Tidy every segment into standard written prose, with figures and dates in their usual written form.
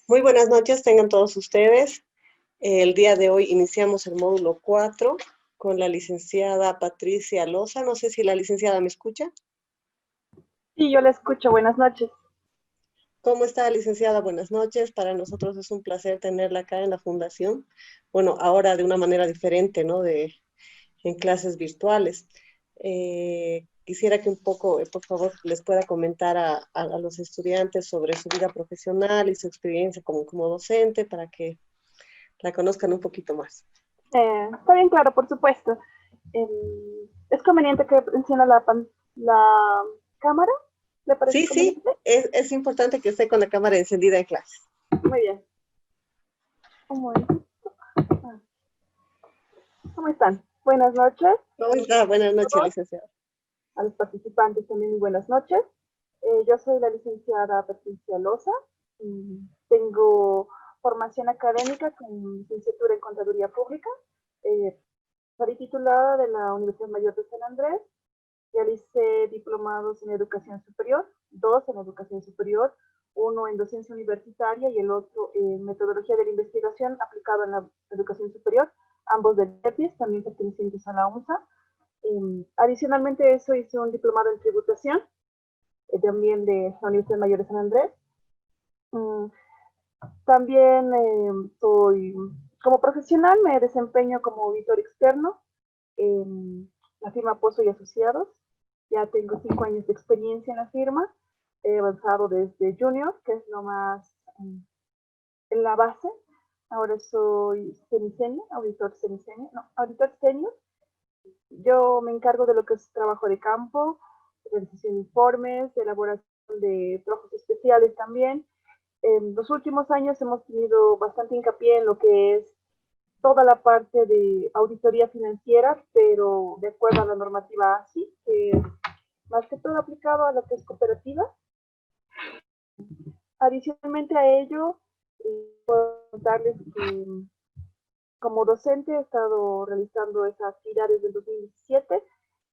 Muy buenas noches, tengan todos ustedes. El día de hoy iniciamos el módulo 4 con la licenciada Patricia Loza. No sé si la licenciada me escucha. Sí, yo la escucho. Buenas noches. ¿Cómo está, licenciada? Buenas noches. Para nosotros es un placer tenerla acá en la fundación. Bueno, ahora de una manera diferente, ¿no? En clases virtuales. Quisiera que un poco, por favor, les pueda comentar a los estudiantes sobre su vida profesional y su experiencia como docente para que la conozcan un poquito más. Está bien claro, por supuesto. ¿Es conveniente que encienda la cámara? ¿Le parece Sí, sí, conveniente? es importante que esté con la cámara encendida en clase. Muy bien. Un momento. ¿Cómo están? Buenas noches. ¿Cómo está? Buenas noches, Todos, licenciada. a los participantes también muy buenas noches. Yo soy la licenciada Patricia Loza. Tengo formación académica con licenciatura en Contaduría Pública. Soy titulada de la Universidad Mayor de San Andrés. Realicé diplomados en educación superior, dos en educación superior, uno en docencia universitaria y el otro en metodología de la investigación aplicada en la educación superior, ambos de EPIS, también pertenecientes a la UNSA. Adicionalmente a eso hice un diplomado en tributación, también de la Universidad Mayor de San Andrés. Um, También soy, como profesional, me desempeño como auditor externo en la firma Pozo y Asociados. Ya tengo 5 años de experiencia en la firma. He avanzado desde junior, que es lo más en la base. Ahora soy senior, auditor senior, no, auditor senior. Yo me encargo de lo que es trabajo de campo, realización de informes, elaboración de trabajos especiales también. En los últimos años hemos tenido bastante hincapié en lo que es toda la parte de auditoría financiera, pero de acuerdo a la normativa ASI, que es más que todo aplicado a lo que es cooperativa. Adicionalmente a ello, puedo contarles que como docente he estado realizando esas actividades desde el 2017,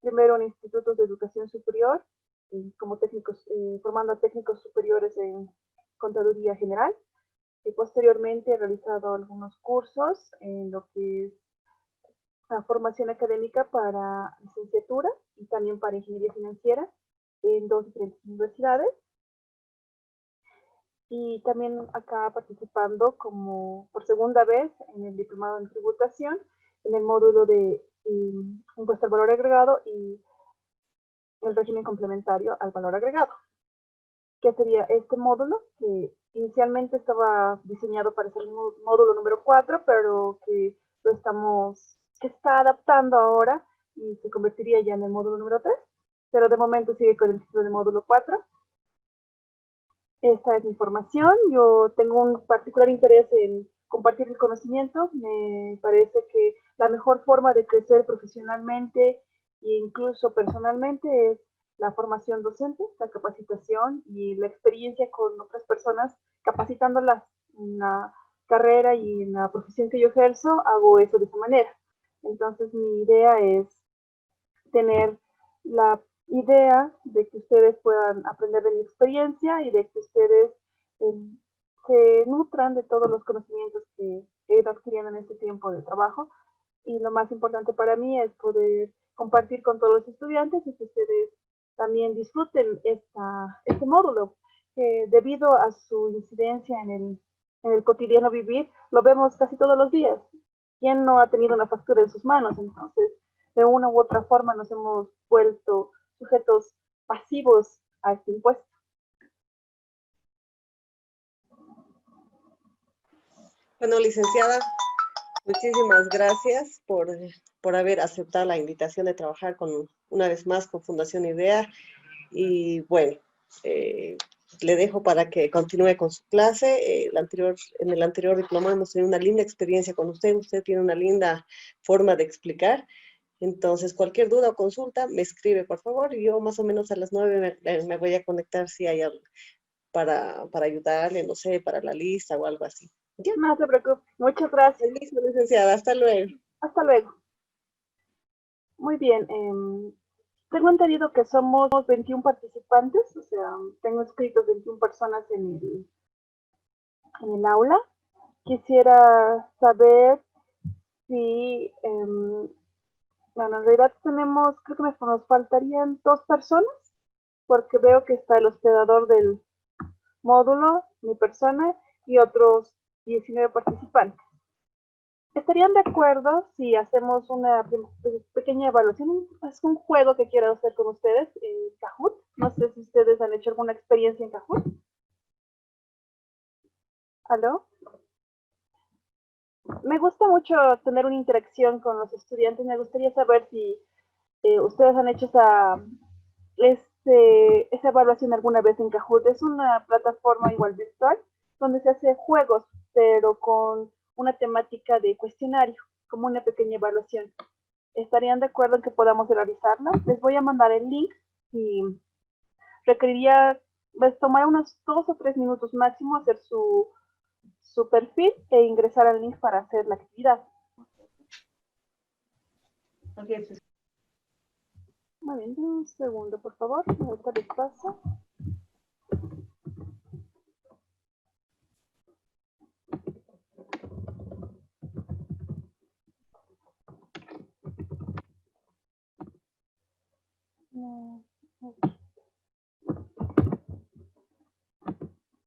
primero en institutos de educación superior, como técnicos, formando a técnicos superiores en contaduría general, y posteriormente he realizado algunos cursos en lo que es la formación académica para licenciatura y también para ingeniería financiera en dos diferentes universidades. Y también acá participando como por segunda vez en el diplomado en tributación, en el módulo de impuesto al valor agregado y el régimen complementario al valor agregado, que sería este módulo que inicialmente estaba diseñado para ser el módulo número 4, pero que lo estamos, que está adaptando ahora y se convertiría ya en el módulo número 3, pero de momento sigue con el título de módulo 4. Esta es mi formación. Yo tengo un particular interés en compartir el conocimiento. Me parece que la mejor forma de crecer profesionalmente e incluso personalmente es la formación docente, la capacitación y la experiencia con otras personas, capacitándolas en la carrera y en la profesión que yo ejerzo, hago eso de esa manera. Entonces mi idea es tener la idea de que ustedes puedan aprender de mi experiencia y de que ustedes eh, se nutran de todos los conocimientos que he ido adquiriendo en este tiempo de trabajo. Y lo más importante para mí es poder compartir con todos los estudiantes y que ustedes también disfruten este módulo, que debido a su incidencia en el cotidiano vivir, lo vemos casi todos los días. ¿Quién no ha tenido una factura en sus manos? Entonces, de una u otra forma nos hemos vuelto sujetos pasivos a este impuesto. Bueno, licenciada, muchísimas gracias por haber aceptado la invitación de trabajar una vez más con Fundación IDEA. Y bueno, eh, le dejo para que continúe con su clase. En el anterior diploma hemos tenido una linda experiencia con usted. Usted tiene una linda forma de explicar. Entonces, cualquier duda o consulta, me escribe, por favor. Y yo más o menos a las 9 me voy a conectar si hay algo para ayudarle, no sé, para la lista o algo así. Ya, No se preocupe. Muchas gracias. listo, licenciada. Hasta luego. Hasta luego. Muy bien. Tengo entendido que somos 21 participantes, o sea, tengo escritos 21 personas en el aula. Quisiera saber si, bueno, en realidad tenemos, creo que nos faltarían 2 personas, porque veo que está el hospedador del módulo, mi persona, y otros 19 participantes. ¿Estarían de acuerdo si hacemos una pequeña evaluación? Es un juego que quiero hacer con ustedes en Kahoot. No sé si ustedes han hecho alguna experiencia en Kahoot. ¿Aló? Me gusta mucho tener una interacción con los estudiantes. Me gustaría saber si ustedes han hecho esa evaluación alguna vez en Kahoot. Es una plataforma igual virtual donde se hace juegos, pero con una temática de cuestionario, como una pequeña evaluación. ¿Estarían de acuerdo en que podamos realizarla? Les voy a mandar el link y requeriría tomar unos 2 o 3 minutos máximo, hacer su perfil e ingresar al link para hacer la actividad. Okay, pues. Muy bien, un segundo, por favor. Ahorita les paso.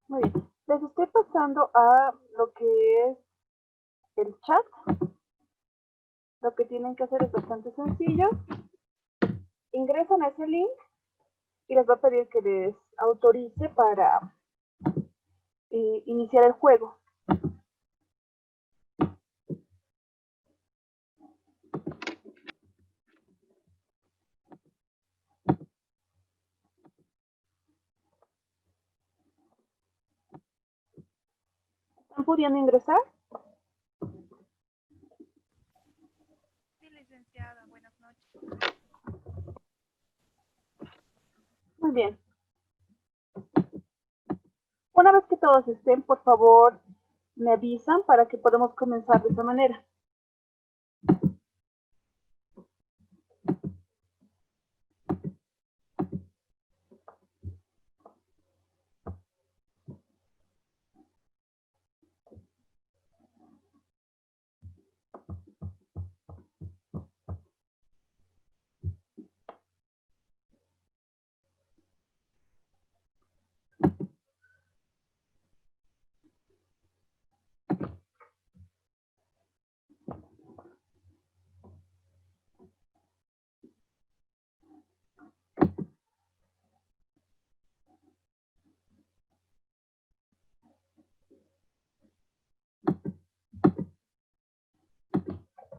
Muy bien. Les estoy pasando a lo que es el chat. Lo que tienen que hacer es bastante sencillo. Ingresan a ese link y les va a pedir que les autorice para iniciar el juego. ¿Están pudiendo ingresar? Sí, licenciada, buenas noches. Muy bien. Una vez que todos estén, por favor, me avisan para que podamos comenzar de esa manera.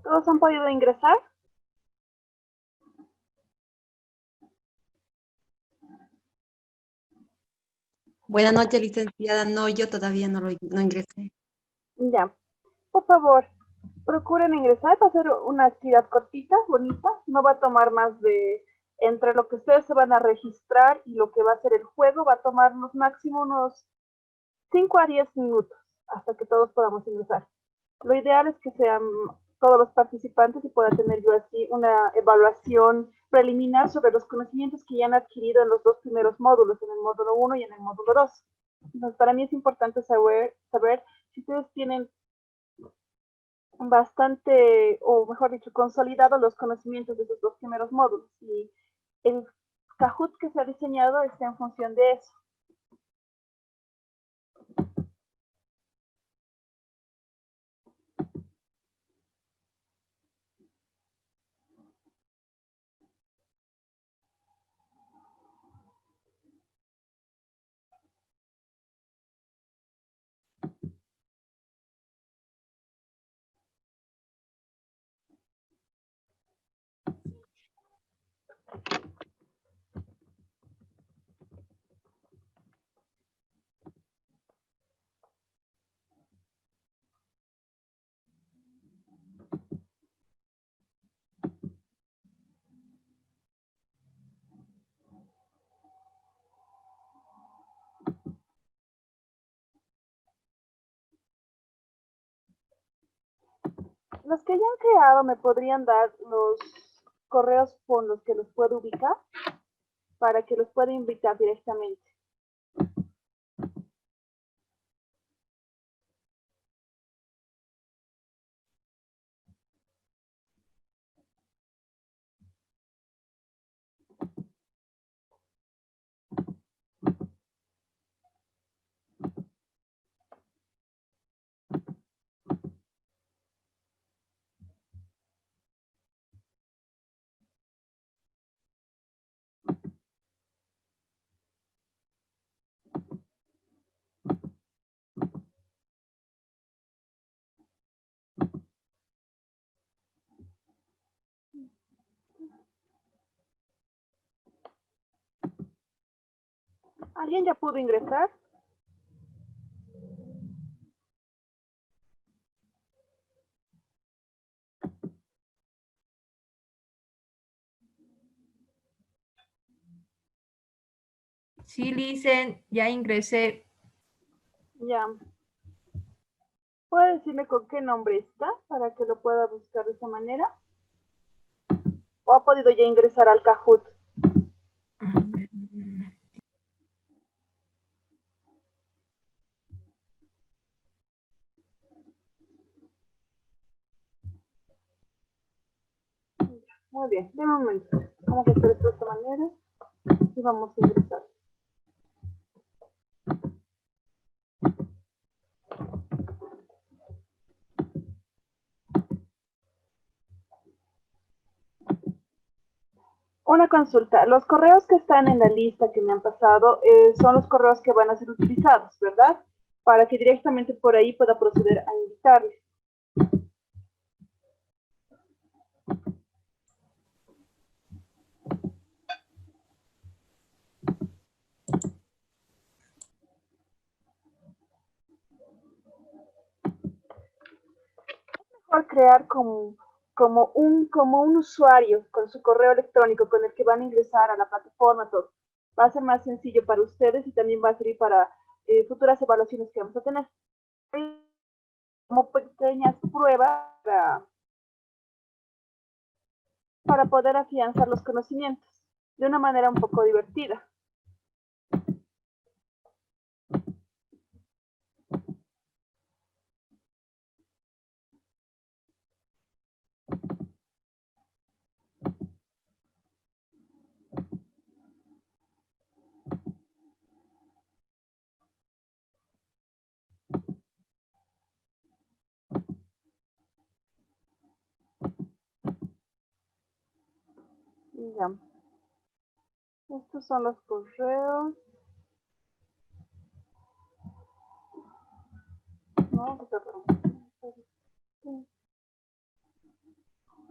¿Todos han podido ingresar? Buenas noches, licenciada. No, yo todavía no ingresé. Ya. Por favor, procuren ingresar. Va a ser una actividad cortita, bonita. No va a tomar más de, entre lo que ustedes se van a registrar y lo que va a ser el juego, va a tomarnos máximo unos 5 a 10 minutos hasta que todos podamos ingresar. Lo ideal es que sean todos los participantes y pueda tener yo así una evaluación preliminar sobre los conocimientos que ya han adquirido en los 2 primeros módulos, en el módulo 1 y en el módulo 2. Entonces, para mí es importante saber si ustedes tienen bastante, o mejor dicho, consolidados los conocimientos de esos 2 primeros módulos. Y el Kahoot que se ha diseñado está en función de eso. Los que ya han creado, ¿me podrían dar los correos con los que los puedo ubicar para que los pueda invitar directamente? ¿Alguien ya pudo ingresar? Sí, Licen, ya ingresé. Ya. ¿Puede decirme con qué nombre está para que lo pueda buscar de esa manera? ¿O ha podido ya ingresar al Kahoot? Muy bien, de momento. Vamos a hacer esto de esta manera y vamos a ingresar. Una consulta. Los correos que están en la lista que me han pasado son los correos que van a ser utilizados, ¿verdad? Para que directamente por ahí pueda proceder a invitarles. Mejor crear como un usuario con su correo electrónico con el que van a ingresar a la plataforma, todo. Va a ser más sencillo para ustedes y también va a servir para futuras evaluaciones que vamos a tener. Como pequeñas pruebas para poder afianzar los conocimientos de una manera un poco divertida. Ya. Estos son los correos. No,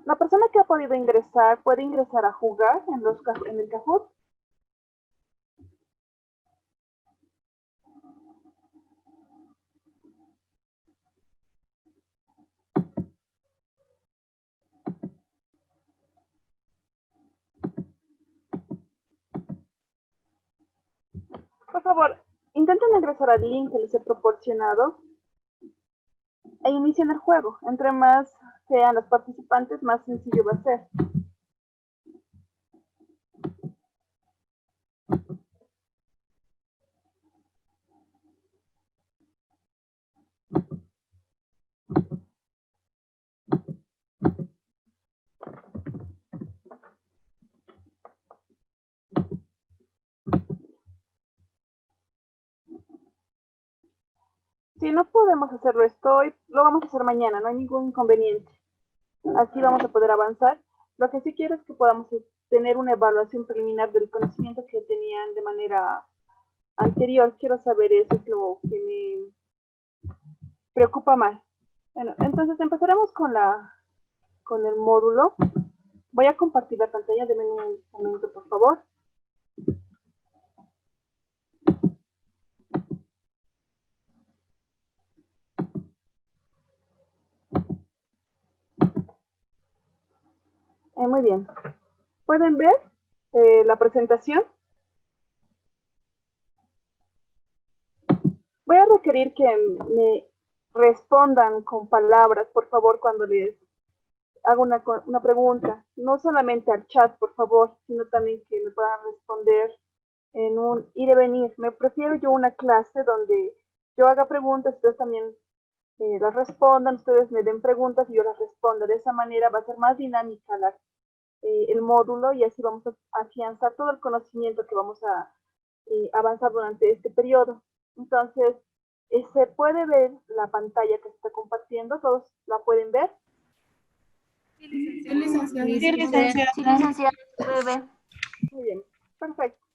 la persona que ha podido ingresar puede ingresar a jugar en el Kahoot. Por favor, intenten ingresar al link que les he proporcionado e inicien el juego. Entre más sean los participantes, más sencillo va a ser. Si no podemos hacerlo hoy, lo vamos a hacer mañana, no hay ningún inconveniente. Así vamos a poder avanzar. Lo que sí quiero es que podamos tener una evaluación preliminar del conocimiento que tenían de manera anterior. Quiero saber eso, es lo que me preocupa más. Bueno, entonces empezaremos con el módulo. Voy a compartir la pantalla, denme un momento, por favor. Muy bien. ¿Pueden ver la presentación? Voy a requerir que me respondan con palabras, por favor, cuando les hago una pregunta. No solamente al chat, por favor, sino también que me puedan responder en un ir y venir. Me prefiero yo una clase donde yo haga preguntas, ustedes también las respondan, ustedes me den preguntas y yo las respondo. De esa manera va a ser más dinámica el módulo y así vamos a afianzar todo el conocimiento que vamos a avanzar durante este periodo. Entonces, se puede ver la pantalla que se está compartiendo, todos la pueden ver. Sí, licenciada. Sí, licenciada. Muy bien, perfecto.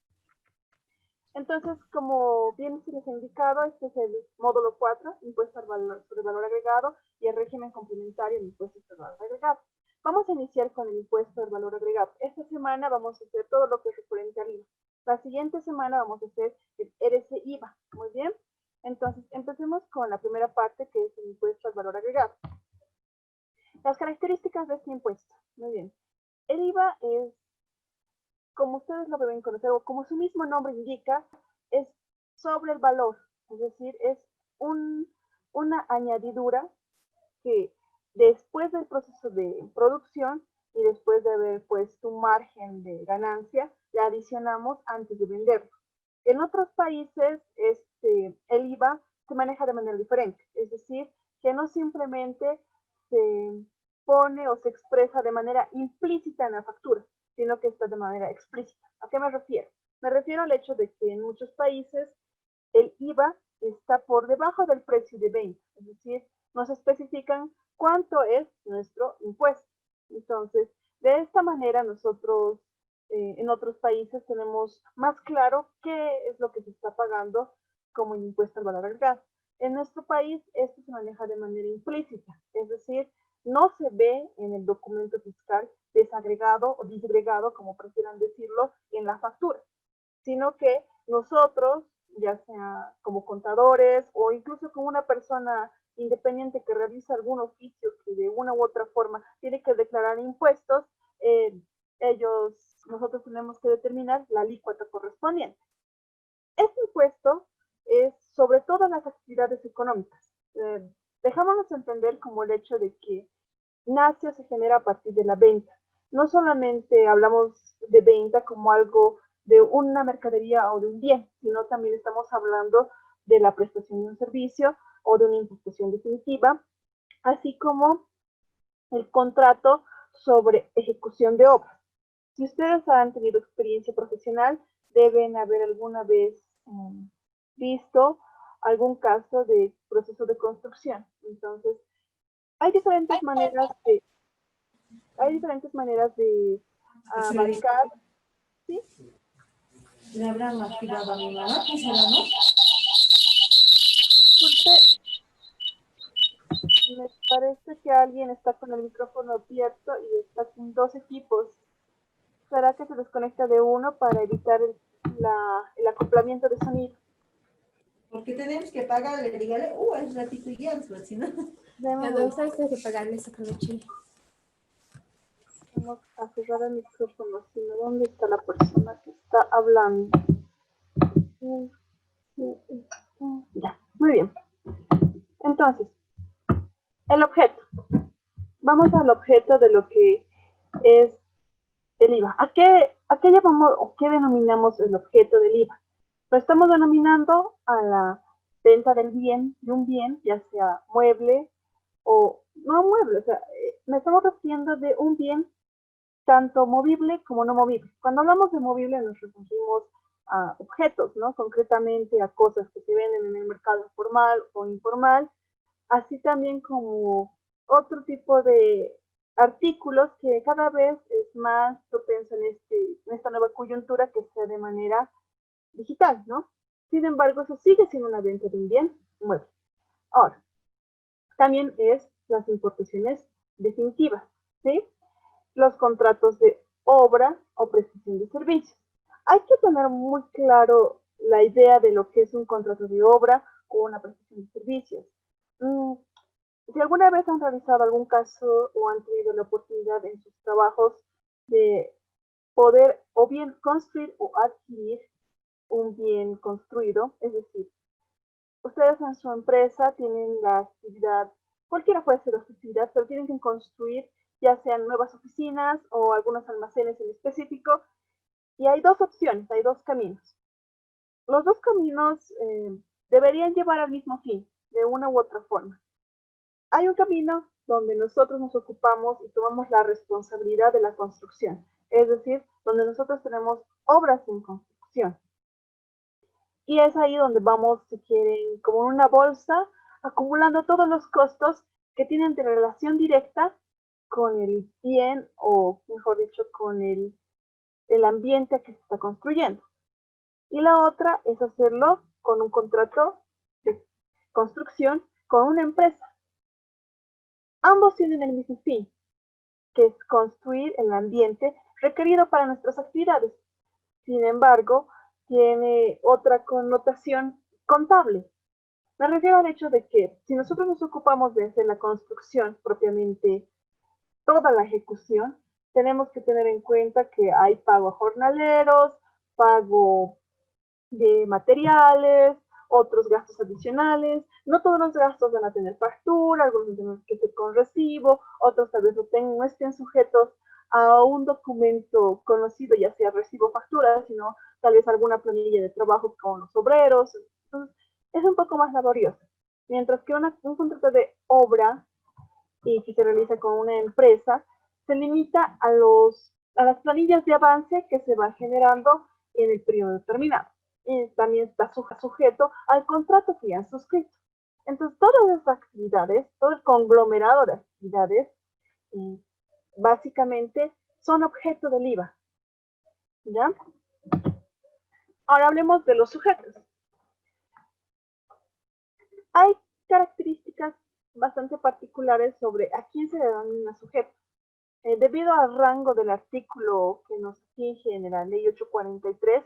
Entonces, como bien se les ha indicado, este es el módulo 4, impuesto sobre valor agregado, y el régimen complementario del impuesto sobre valor agregado. Vamos a iniciar con el impuesto del valor agregado. Esta semana vamos a hacer todo lo que es referente al IVA. La siguiente semana vamos a hacer el RC-IVA. Muy bien. Entonces, empecemos con la primera parte, que es el impuesto al valor agregado. Las características de este impuesto. Muy bien. El IVA es, como ustedes lo deben conocer, o como su mismo nombre indica, es sobre el valor. Es decir, es una añadidura que después del proceso de producción y después de haber puesto un margen de ganancia, le adicionamos antes de venderlo. En otros países, el IVA se maneja de manera diferente, es decir, que no simplemente se pone o se expresa de manera implícita en la factura, sino que está de manera explícita. ¿A qué me refiero? Me refiero al hecho de que en muchos países el IVA está por debajo del precio de venta, es decir, nos especifican cuánto es nuestro impuesto. Entonces, de esta manera nosotros en otros países tenemos más claro qué es lo que se está pagando como impuesto al valor agregado. En nuestro país esto se maneja de manera implícita, es decir, no se ve en el documento fiscal desagregado o disgregado, como prefieran decirlo, en la factura, sino que nosotros, ya sea como contadores o incluso como una persona independiente que realiza algún oficio que de una u otra forma tiene que declarar impuestos, nosotros tenemos que determinar la alícuota correspondiente. Este impuesto es sobre todas las actividades económicas. Dejámonos entender como el hecho de que nace o se genera a partir de la venta. No solamente hablamos de venta como algo de una mercadería o de un bien, sino también estamos hablando de la prestación de un servicio o de una imposición definitiva, así como el contrato sobre ejecución de obras. Si ustedes han tenido experiencia profesional, deben haber alguna vez visto algún caso de proceso de construcción. Entonces, hay diferentes maneras de abarcar, ¿sí? Le habrán activado a mi mamá, ¿qué será, no? Disculpe, me parece que alguien está con el micrófono abierto y está con dos equipos. ¿Será que se desconecta de uno para evitar el acoplamiento de sonido? Porque tenemos que pagarle, dígale, es ratito y ya, pues, si no. Cuando ustedes tienen que pagarle esa noche. Vamos a cerrar el micrófono, sino ¿dónde está la persona que está hablando? Ya, muy bien. Entonces, el objeto. Vamos al objeto de lo que es el IVA. ¿A qué llamamos o qué denominamos el objeto del IVA? Lo estamos denominando a la venta del bien, de un bien, ya sea mueble o no mueble, o sea, me estamos refiriendo de un bien tanto movible como no movible. Cuando hablamos de movible nos referimos a objetos, ¿no? Concretamente a cosas que se venden en el mercado formal o informal, así también como otro tipo de artículos que cada vez es más propenso en esta nueva coyuntura que sea de manera digital, ¿no? Sin embargo, eso sigue siendo una venta de un bien mueble. Ahora, también es las importaciones definitivas, ¿sí? Los contratos de obra o prestación de servicios. Hay que tener muy claro la idea de lo que es un contrato de obra o una prestación de servicios. Si alguna vez han realizado algún caso o han tenido la oportunidad en sus trabajos de poder o bien construir o adquirir un bien construido, es decir, ustedes en su empresa tienen la actividad, cualquiera puede ser la actividad, pero tienen que construir ya sean nuevas oficinas o algunos almacenes en específico, y hay dos opciones, hay dos caminos. Los dos caminos deberían llevar al mismo fin, de una u otra forma. Hay un camino donde nosotros nos ocupamos y tomamos la responsabilidad de la construcción, es decir, donde nosotros tenemos obras en construcción. Y es ahí donde vamos, si quieren, como en una bolsa, acumulando todos los costos que tienen de relación directa con el bien, o mejor dicho, con el ambiente que se está construyendo. Y la otra es hacerlo con un contrato de construcción con una empresa. Ambos tienen el mismo fin, que es construir el ambiente requerido para nuestras actividades. Sin embargo, tiene otra connotación contable. Me refiero al hecho de que si nosotros nos ocupamos de hacer la construcción propiamente, toda la ejecución, tenemos que tener en cuenta que hay pago a jornaleros, pago de materiales, otros gastos adicionales. No todos los gastos van a tener factura, algunos tienen que ser con recibo, otros tal vez no estén sujetos a un documento conocido, ya sea recibo o factura, sino tal vez alguna planilla de trabajo con los obreros. Entonces, es un poco más laborioso. Mientras que un contrato de obra y que se realiza con una empresa se limita a las planillas de avance que se van generando en el periodo determinado. Y también está sujeto al contrato que ya han suscrito. Entonces, todas esas actividades, todo el conglomerado de actividades, básicamente son objeto del IVA. ¿Ya? Ahora hablemos de los sujetos. Hay características bastante particulares sobre a quién se le denomina sujeto. Debido al rango del artículo que nos rige en la ley 843,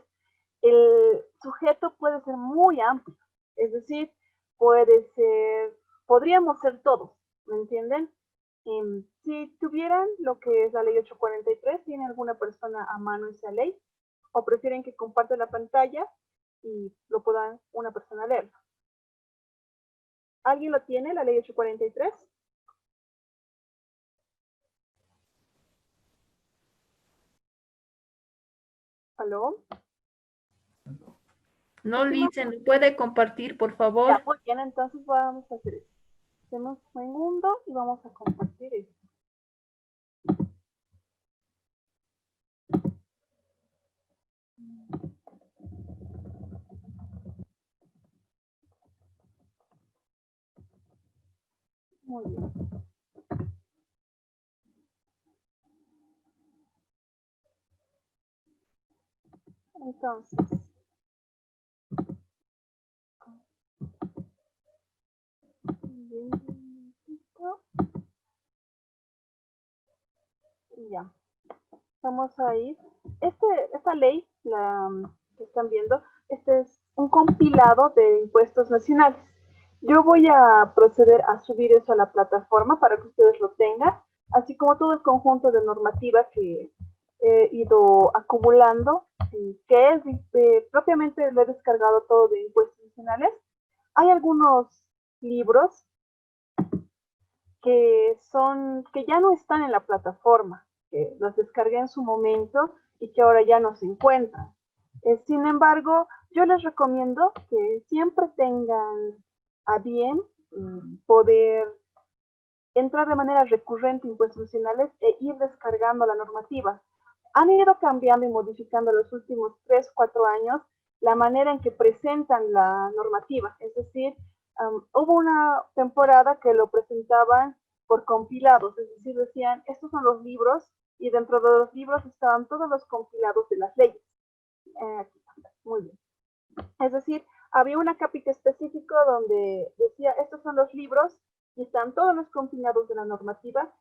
el sujeto puede ser muy amplio, es decir, podríamos ser todos, ¿me entienden? Si tuvieran lo que es la ley 843, ¿tiene alguna persona a mano esa ley? ¿O prefieren que comparta la pantalla y lo pueda una persona leer? ¿Alguien lo tiene, la ley 843? ¿Aló? No, Licen, ¿lo puede compartir, por favor? Ya, muy bien, entonces vamos a hacer esto. Hacemos un segundo y vamos a compartir esto. Muy bien. Entonces, ya, vamos a ir. Esta ley, la que están viendo, este es un compilado de impuestos nacionales. Yo voy a proceder a subir eso a la plataforma para que ustedes lo tengan, así como todo el conjunto de normativa que he ido acumulando, que es propiamente lo he descargado todo de impuestos nacionales. Hay algunos libros que ya no están en la plataforma, que los descargué en su momento y que ahora ya no se encuentran. Sin embargo, yo les recomiendo que siempre tengan a bien poder entrar de manera recurrente a impuestos nacionales e ir descargando la normativa. Han ido cambiando y modificando en los últimos 3 o 4 años la manera en que presentan la normativa. Es decir, hubo una temporada que lo presentaban por compilados, es decir, decían, estos son los libros, y dentro de los libros estaban todos los compilados de las leyes. Aquí está, muy bien. Es decir, había una capita específico donde decía, estos son los libros, y están todos los compilados de la normativa,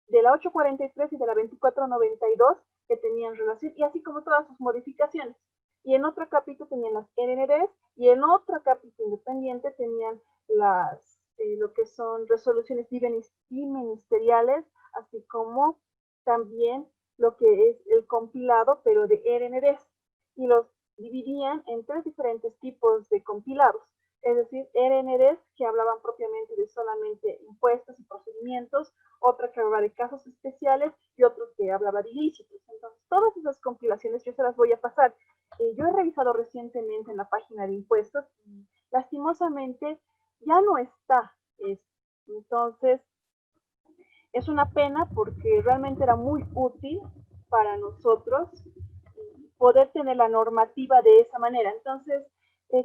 de la 843 y de la 2492, que tenían relación, y así como todas sus modificaciones. Y en otro capítulo tenían las RNDs, y en otro capítulo independiente tenían lo que son resoluciones biministeriales, así como también lo que es el compilado, pero de RNDs. Y los dividían en 3 diferentes tipos de compilados. Es decir, RNDs que hablaban propiamente de solamente impuestos y procedimientos, otra que hablaba de casos especiales y otro que hablaba de ilícitos. Entonces, todas esas compilaciones yo se las voy a pasar. Yo he revisado recientemente en la página de impuestos y lastimosamente ya no está esto. Entonces, es una pena porque realmente era muy útil para nosotros poder tener la normativa de esa manera. Entonces,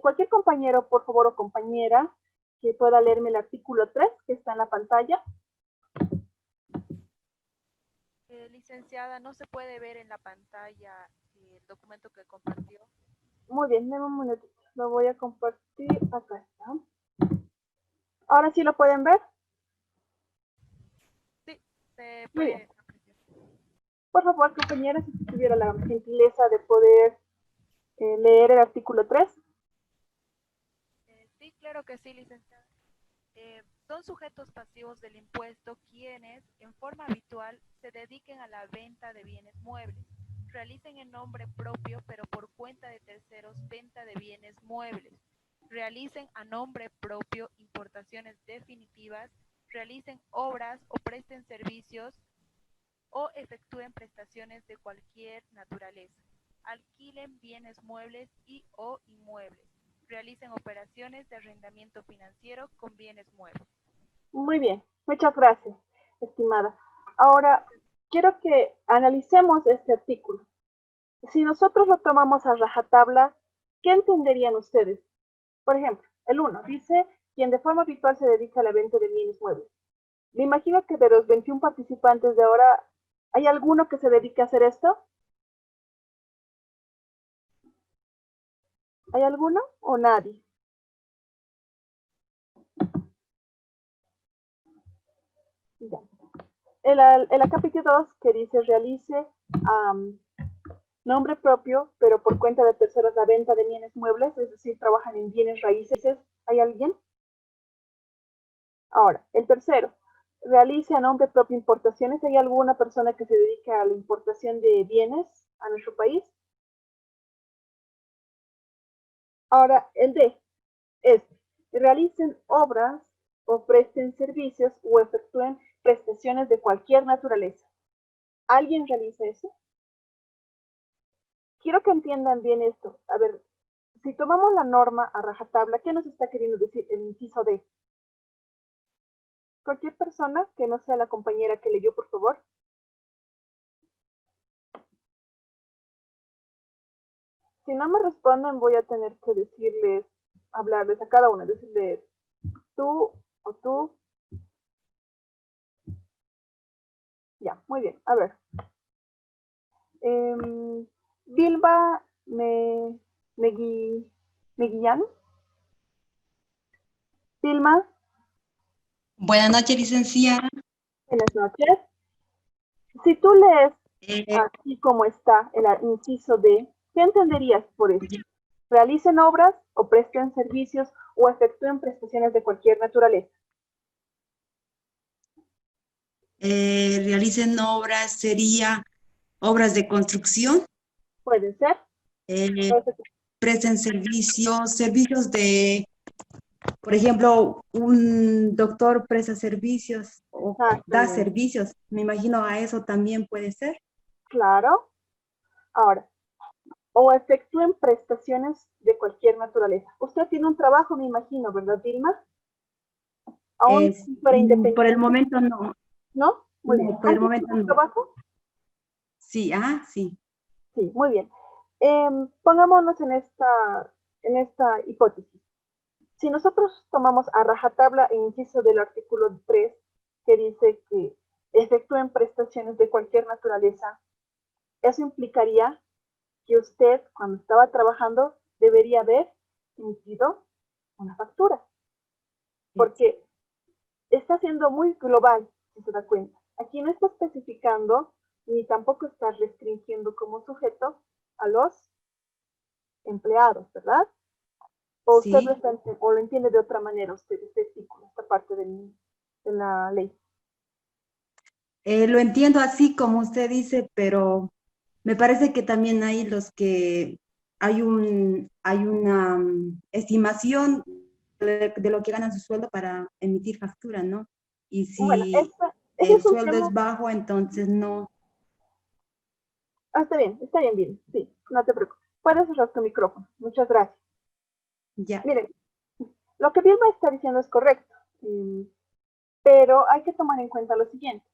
cualquier compañero, por favor, o compañera, que pueda leerme el artículo 3, que está en la pantalla. Licenciada, no se puede ver en la pantalla el documento que compartió. Muy bien, denme un minutito. Lo voy a compartir. Acá está. ¿Ahora sí lo pueden ver? Sí, se Muy puede bien. apreciar. Por favor, compañeras, si tuviera la gentileza de poder leer el artículo 3? Sí, claro que sí, licenciada. Son sujetos pasivos del impuesto quienes, en forma habitual, se dediquen a la venta de bienes muebles, realicen en nombre propio, pero por cuenta de terceros, venta de bienes muebles, realicen a nombre propio importaciones definitivas, realicen obras o presten servicios o efectúen prestaciones de cualquier naturaleza, alquilen bienes muebles y o inmuebles, realicen operaciones de arrendamiento financiero con bienes muebles. Muy bien, muchas gracias, estimada. Ahora, quiero que analicemos este artículo. Si nosotros lo tomamos a rajatabla, ¿qué entenderían ustedes? Por ejemplo, el 1 dice, quien de forma habitual se dedica a la venta de bienes muebles. Me imagino que de los 21 participantes de ahora, ¿hay alguno que se dedique a hacer esto? ¿Hay alguno o nadie? Ya. El acápite 2 que dice realice nombre propio, pero por cuenta de terceros la venta de bienes muebles, es decir, trabajan en bienes raíces. ¿Hay alguien? Ahora, el tercero, realice a nombre propio importaciones. ¿Hay alguna persona que se dedica a la importación de bienes a nuestro país? Ahora, el D es, realicen obras o presten servicios o efectúen prestaciones de cualquier naturaleza. ¿Alguien realiza eso? Quiero que entiendan bien esto. A ver, si tomamos la norma a rajatabla, ¿qué nos está queriendo decir el inciso D? Cualquier persona que no sea la compañera que leyó, por favor. Si no me responden, voy a tener que decirles, hablarles a cada uno, decirles tú o tú. Ya, muy bien. A ver. Vilma Meguillán. Vilma, Buenas noches, licenciada. buenas noches. Si tú lees Eh, así como está el inciso D, ¿qué entenderías por eso? Realicen obras o presten servicios o efectúen prestaciones de cualquier naturaleza. realicen obras, sería obras de construcción, Puede ser. eh, presten servicios, servicios de, por ejemplo, un doctor presta servicios o da Exactamente. servicios. Me imagino a eso también puede ser. Claro. Ahora, o efectúen prestaciones de cualquier naturaleza. Usted tiene un trabajo, me imagino, ¿verdad, Vilma? Aún para Por el independiente, momento no. ¿no? Muy bien. No, por el ¿Antes momento tuvo un no. trabajo? Sí, sí. Sí, muy bien. Pongámonos en esta hipótesis. Si nosotros tomamos a rajatabla el inciso del artículo 3, que dice que efectúen prestaciones de cualquier naturaleza, eso implicaría que usted, cuando estaba trabajando, debería haber emitido una factura, porque está siendo muy global, si se da cuenta. Aquí no está especificando ni tampoco está restringiendo como sujeto a los empleados, ¿verdad? O usted Sí. o lo entiende de otra manera, usted, este artículo, esta parte de la ley. Lo entiendo así como usted dice, pero me parece que también hay los que hay una estimación de lo que ganan su sueldo para emitir factura, ¿no? Y Bueno, si ese el es un sueldo tema. es bajo, entonces no. Está bien, sí, no te preocupes. Puedes cerrar tu micrófono. Muchas gracias. Ya. Miren, lo que Vilma está diciendo es correcto, pero hay que tomar en cuenta lo siguiente.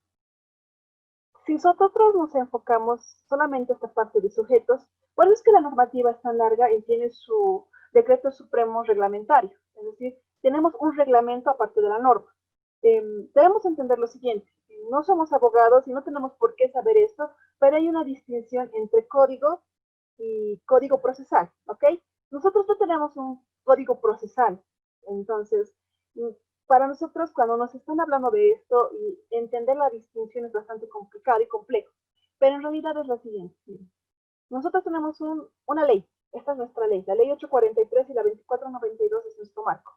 Si nosotros nos enfocamos solamente a esta parte de sujetos, por eso es que la normativa es tan larga y tiene su decreto supremo reglamentario. Es decir, tenemos un reglamento aparte de la norma. Debemos entender lo siguiente. No somos abogados y no tenemos por qué saber esto, pero hay una distinción entre código y código procesal, ¿ok? Nosotros no tenemos un código procesal. Entonces, para nosotros, cuando nos están hablando de esto, y entender la distinción es bastante complicado y complejo, pero en realidad es lo siguiente. Nosotros tenemos una ley, Esta es nuestra ley. La ley 843 y la 2492 es nuestro marco.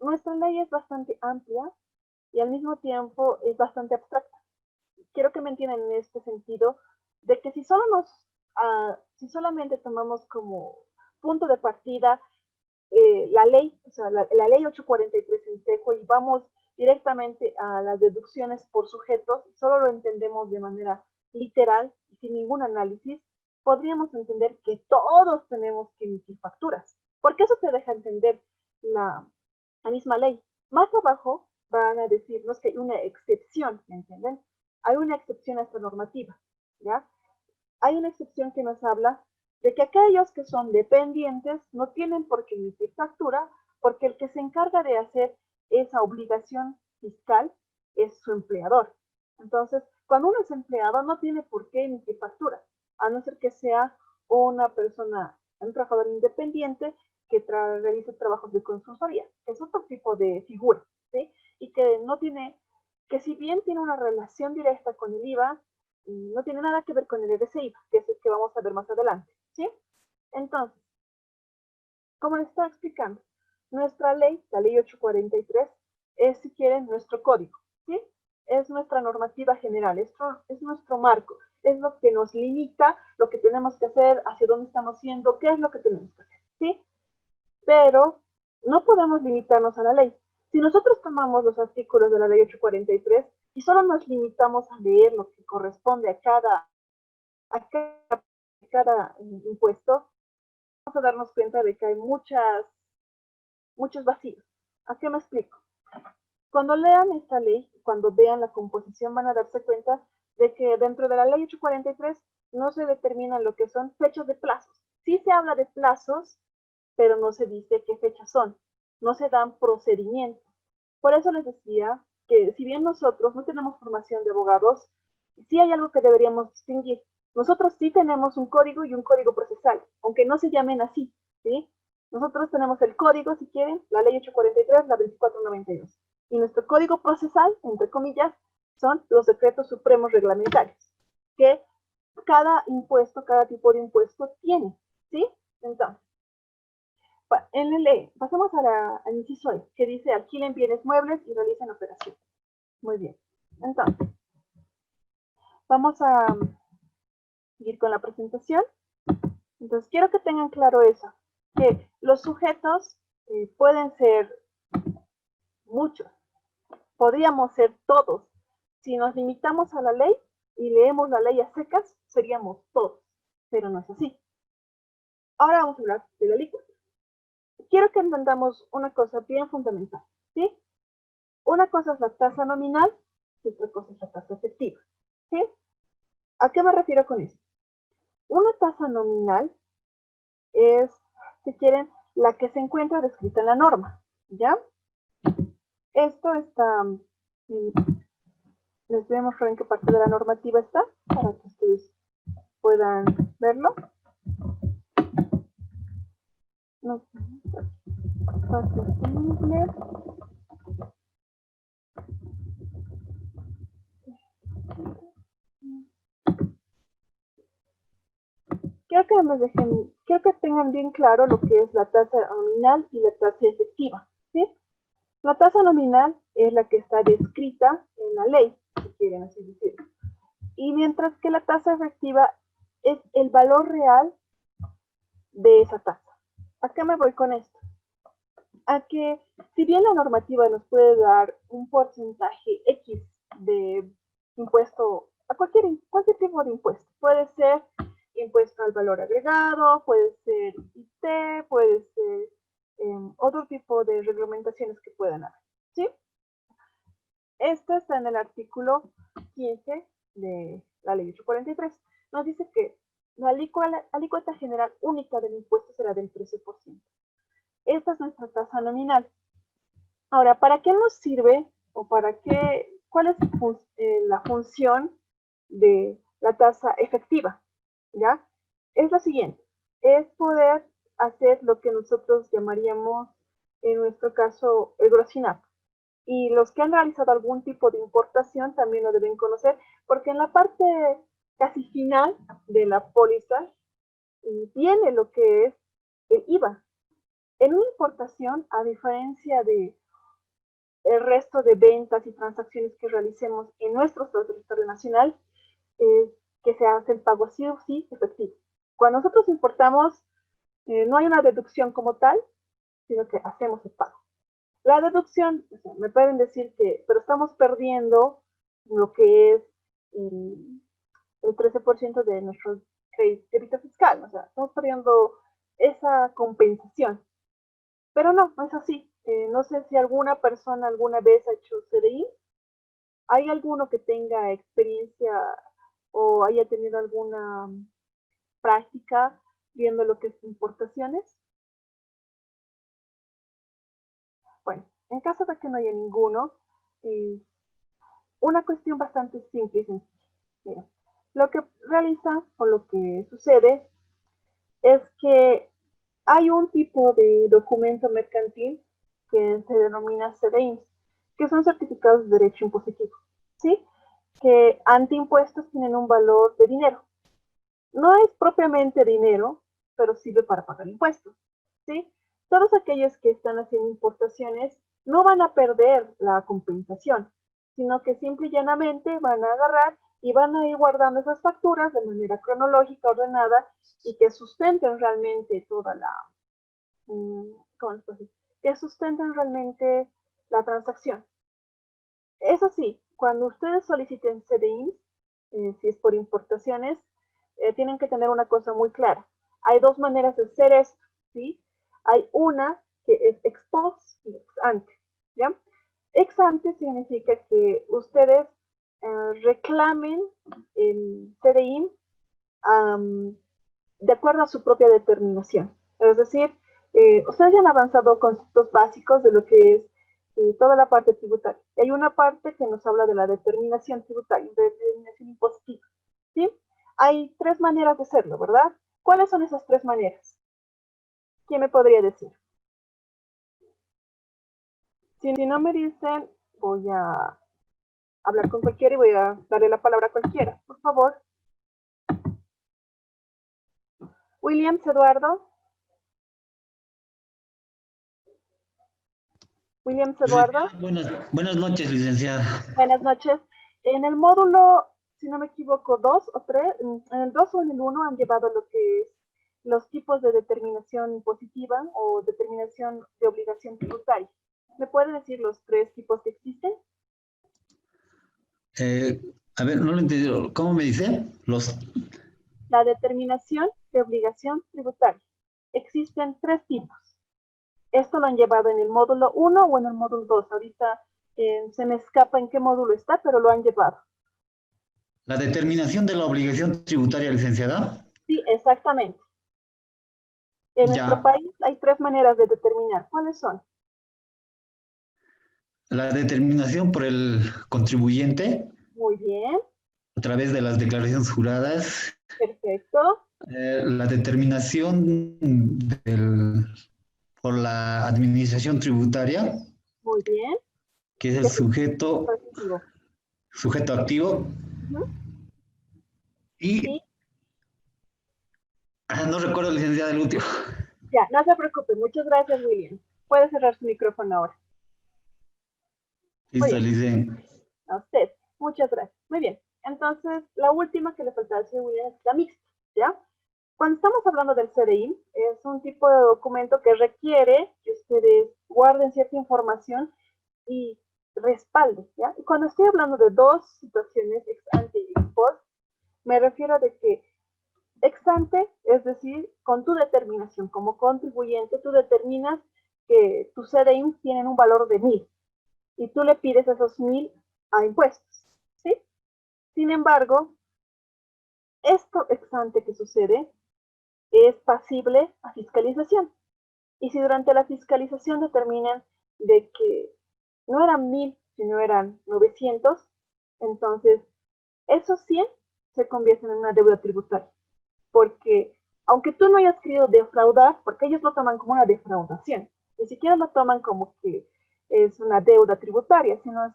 Nuestra ley es bastante amplia y al mismo tiempo es bastante abstracta. Quiero que me entiendan en este sentido de que si solamente tomamos como punto de partida la ley, o sea, la ley 843 en seco y vamos directamente a las deducciones por sujetos, solo lo entendemos de manera literal y sin ningún análisis, podríamos entender que todos tenemos que emitir facturas, porque eso te deja entender la misma ley. Más abajo van a decirnos que hay una excepción, ¿me entienden? Hay una excepción a esta normativa, ¿ya? Hay una excepción que nos habla de que aquellos que son dependientes no tienen por qué emitir factura, porque el que se encarga de hacer esa obligación fiscal es su empleador. Entonces, cuando uno es empleado, no tiene por qué emitir factura, a no ser que sea una persona, un trabajador independiente que realice trabajos de consultoría, que es otro tipo de figura, ¿sí? Y que no tiene, que si bien tiene una relación directa con el IVA, no tiene nada que ver con el EDC-IVA, que es el que vamos a ver más adelante, ¿sí? Entonces, como les estaba explicando, nuestra ley, la ley 843, es, si quieren, nuestro código, ¿sí? Es nuestra normativa general, es nuestro marco, es lo que nos limita, lo que tenemos que hacer, hacia dónde estamos yendo, qué es lo que tenemos que hacer, ¿sí? Pero no podemos limitarnos a la ley. Si nosotros tomamos los artículos de la ley 843 y solo nos limitamos a leer lo que corresponde a cada impuesto, vamos a darnos cuenta de que hay muchos vacíos. ¿A qué me explico? Cuando lean esta ley, cuando vean la composición, van a darse cuenta de que dentro de la ley 843 no se determinan lo que son fechas de plazos. Sí se habla de plazos, pero no se dice qué fechas son. No se dan procedimientos. Por eso les decía que si bien nosotros no tenemos formación de abogados, sí hay algo que deberíamos distinguir. Nosotros sí tenemos un código y un código procesal, aunque no se llamen así, ¿sí? Nosotros tenemos el código, si quieren, la ley 843, la 2492. Y nuestro código procesal, entre comillas, son los decretos supremos reglamentarios, que cada impuesto, cada tipo de impuesto tiene, ¿sí? Entonces, en la ley, pasemos al inciso E, que dice alquilen bienes muebles y realicen operaciones. Muy bien. Entonces, vamos a seguir con la presentación. Entonces, quiero que tengan claro eso, que los sujetos pueden ser muchos, podríamos ser todos. Si nos limitamos a la ley y leemos la ley a secas, seríamos todos, pero no es así. Ahora vamos a hablar de la alícuota. Quiero que entendamos una cosa bien fundamental, ¿sí? Una cosa es la tasa nominal y otra cosa es la tasa efectiva, ¿sí? ¿A qué me refiero con eso? Una tasa nominal es, si quieren, la que se encuentra descrita en la norma, ¿ya? Esto está, les voy a mostrar en qué parte de la normativa está, para que ustedes puedan verlo. No, quiero que tengan bien claro lo que es la tasa nominal y la tasa efectiva, ¿sí? La tasa nominal es la que está descrita en la ley, si quieren así decirlo. Y mientras que la tasa efectiva es el valor real de esa tasa. ¿A qué me voy con esto? A que si bien la normativa nos puede dar un porcentaje X de impuesto, a cualquier tipo de impuesto, puede ser impuesto al valor agregado, puede ser IT, puede ser otro tipo de reglamentaciones que puedan haber, ¿sí? Esto está en el artículo 15 de la ley 843. Nos dice que la alícuota general única del impuesto será del 13%. Esta es nuestra tasa nominal. Ahora, ¿para qué nos sirve o cuál es la función de la tasa efectiva? ¿Ya? Es la siguiente, es poder hacer lo que nosotros llamaríamos, en nuestro caso, el gross INAP. Y los que han realizado algún tipo de importación también lo deben conocer, porque en la parte casi final de la póliza viene lo que es el IVA. En una importación, a diferencia de el resto de ventas y transacciones que realicemos en nuestro territorio nacional, que se hace el pago sí o sí efectivo. Cuando nosotros importamos, no hay una deducción como tal, sino que hacemos el pago. La deducción, o sea, me pueden decir que, pero estamos perdiendo lo que es el 13% de nuestro crédito fiscal, o sea, estamos perdiendo esa compensación. Pero no, no es así. No sé si alguna persona alguna vez ha hecho CDI. ¿Hay alguno que tenga experiencia o haya tenido alguna práctica viendo lo que es importaciones? Bueno, en caso de que no haya ninguno, una cuestión bastante simple y sencilla. Mira, lo que realiza o lo que sucede es que hay un tipo de documento mercantil que se denomina CDIs, que son certificados de derecho impositivo, ¿sí? Que ante impuestos tienen un valor de dinero. No es propiamente dinero, pero sirve para pagar impuestos, ¿sí? Todos aquellos que están haciendo importaciones no van a perder la compensación, sino que simple y llanamente van a agarrar y van a ir guardando esas facturas de manera cronológica, ordenada, y que sustenten realmente toda la, ¿cómo se puede decir? Que sustenten realmente la transacción. Eso sí, cuando ustedes soliciten CDI, si es por importaciones, tienen que tener una cosa muy clara. Hay dos maneras de hacer esto, ¿sí? Hay una que es ex post y ex ante, ¿ya? Ex ante significa que ustedes reclamen el CDI de acuerdo a su propia determinación. Es decir, ustedes ya han avanzado conceptos básicos de lo que es toda la parte tributaria. Y hay una parte que nos habla de la determinación tributaria, de determinación impositiva, ¿sí? Hay tres maneras de hacerlo, ¿verdad? ¿Cuáles son esas tres maneras? ¿Quién me podría decir? Si no me dicen, voy a hablar con cualquiera y voy a darle la palabra a cualquiera. Por favor. Williams, Eduardo. Williams, Eduardo. Buenas noches, licenciada. Buenas noches. En el módulo, si no me equivoco, 2 o 3, en el 2 o en el 1 han llevado lo que es los tipos de determinación impositiva o determinación de obligación tributaria. ¿Me puede decir los tres tipos que existen? A ver, no lo entendí. ¿Cómo me dice? La determinación de obligación tributaria. Existen tres tipos. Esto lo han llevado en el módulo 1 o en el módulo 2. Ahorita se me escapa en qué módulo está, pero lo han llevado. La determinación de la obligación tributaria, licenciada. Sí, exactamente. En nuestro país hay tres maneras de determinar. ¿Cuáles son? La determinación por el contribuyente. Muy bien. A través de las declaraciones juradas. Perfecto. La determinación por la administración tributaria. Muy bien. Que es el sujeto activo. Y sí. No recuerdo, licenciada, el último. Ya, no se preocupe. Muchas gracias, William. Puede cerrar su micrófono ahora. Listo, licenciada. A usted. Muchas gracias. Muy bien. Entonces, la última que le faltaba decir, William, es la mixta, ¿ya? Cuando estamos hablando del CDI, es un tipo de documento que requiere que ustedes guarden cierta información y respalden, ¿ya? Y cuando estoy hablando de dos situaciones, ex ante y ex post, me refiero a de que ex ante, es decir, con tu determinación como contribuyente, tú determinas que tus CDI tienen un valor de 1,000 y tú le pides esos 1,000 a impuestos, ¿sí? Sin embargo, esto ex ante que sucede es pasible a fiscalización. Y si durante la fiscalización determinan de que no eran 1,000, sino eran 900, entonces esos 100 se convierten en una deuda tributaria. Porque aunque tú no hayas querido defraudar, porque ellos lo toman como una defraudación, ni siquiera lo toman como que es una deuda tributaria, sino es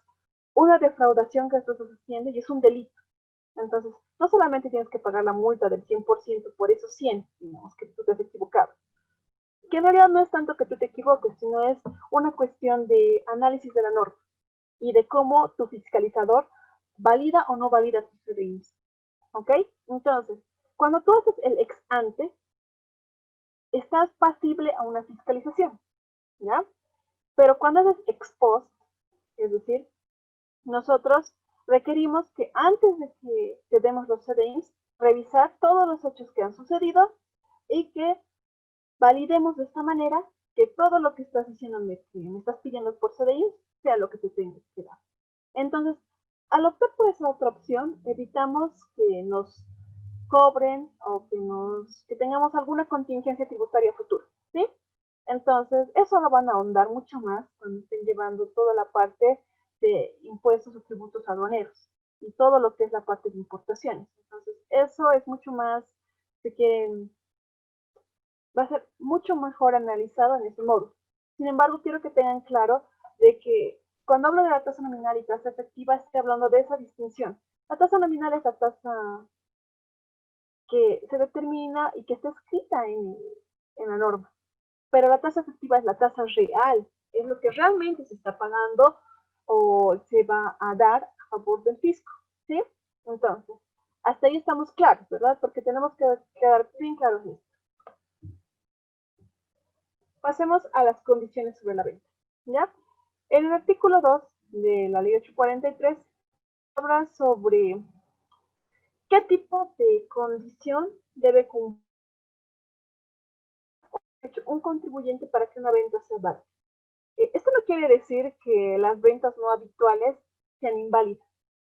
una defraudación que estás haciendo y es un delito. Entonces, no solamente tienes que pagar la multa del 100% por esos 100, digamos que tú te has equivocado, que en realidad no es tanto que tú te equivoques, sino es una cuestión de análisis de la norma y de cómo tu fiscalizador valida o no valida tus CDIs. ¿Ok? Entonces, cuando tú haces el ex ante, estás pasible a una fiscalización, ¿ya? Pero cuando haces ex post, es decir, nosotros requerimos que antes de que te demos los CDIs, revisar todos los hechos que han sucedido y que validemos de esta manera que todo lo que estás diciéndome que me estás pidiendo por CDIs sea lo que te tengo que dar. Entonces, al optar por esa otra opción, evitamos que nos cobren o que tengamos alguna contingencia tributaria futura, ¿sí? Entonces, eso lo van a ahondar mucho más cuando estén llevando toda la parte de impuestos o tributos aduaneros y todo lo que es la parte de importaciones. Entonces, eso es mucho más, si quieren, va a ser mucho mejor analizado en ese modo. Sin embargo, quiero que tengan claro de que cuando hablo de la tasa nominal y tasa efectiva, estoy hablando de esa distinción. La tasa nominal es la tasa que se determina y que está escrita en la norma. Pero la tasa efectiva es la tasa real, es lo que realmente se está pagando o se va a dar a favor del fisco, ¿sí? Entonces, hasta ahí estamos claros, ¿verdad? Porque tenemos que quedar bien claros en esto. Pasemos a las condiciones sobre la venta, ¿ya? En el artículo 2 de la ley 843 habla sobre qué tipo de condición debe cumplir un contribuyente para que una venta sea válida. Esto no quiere decir que las ventas no habituales sean inválidas,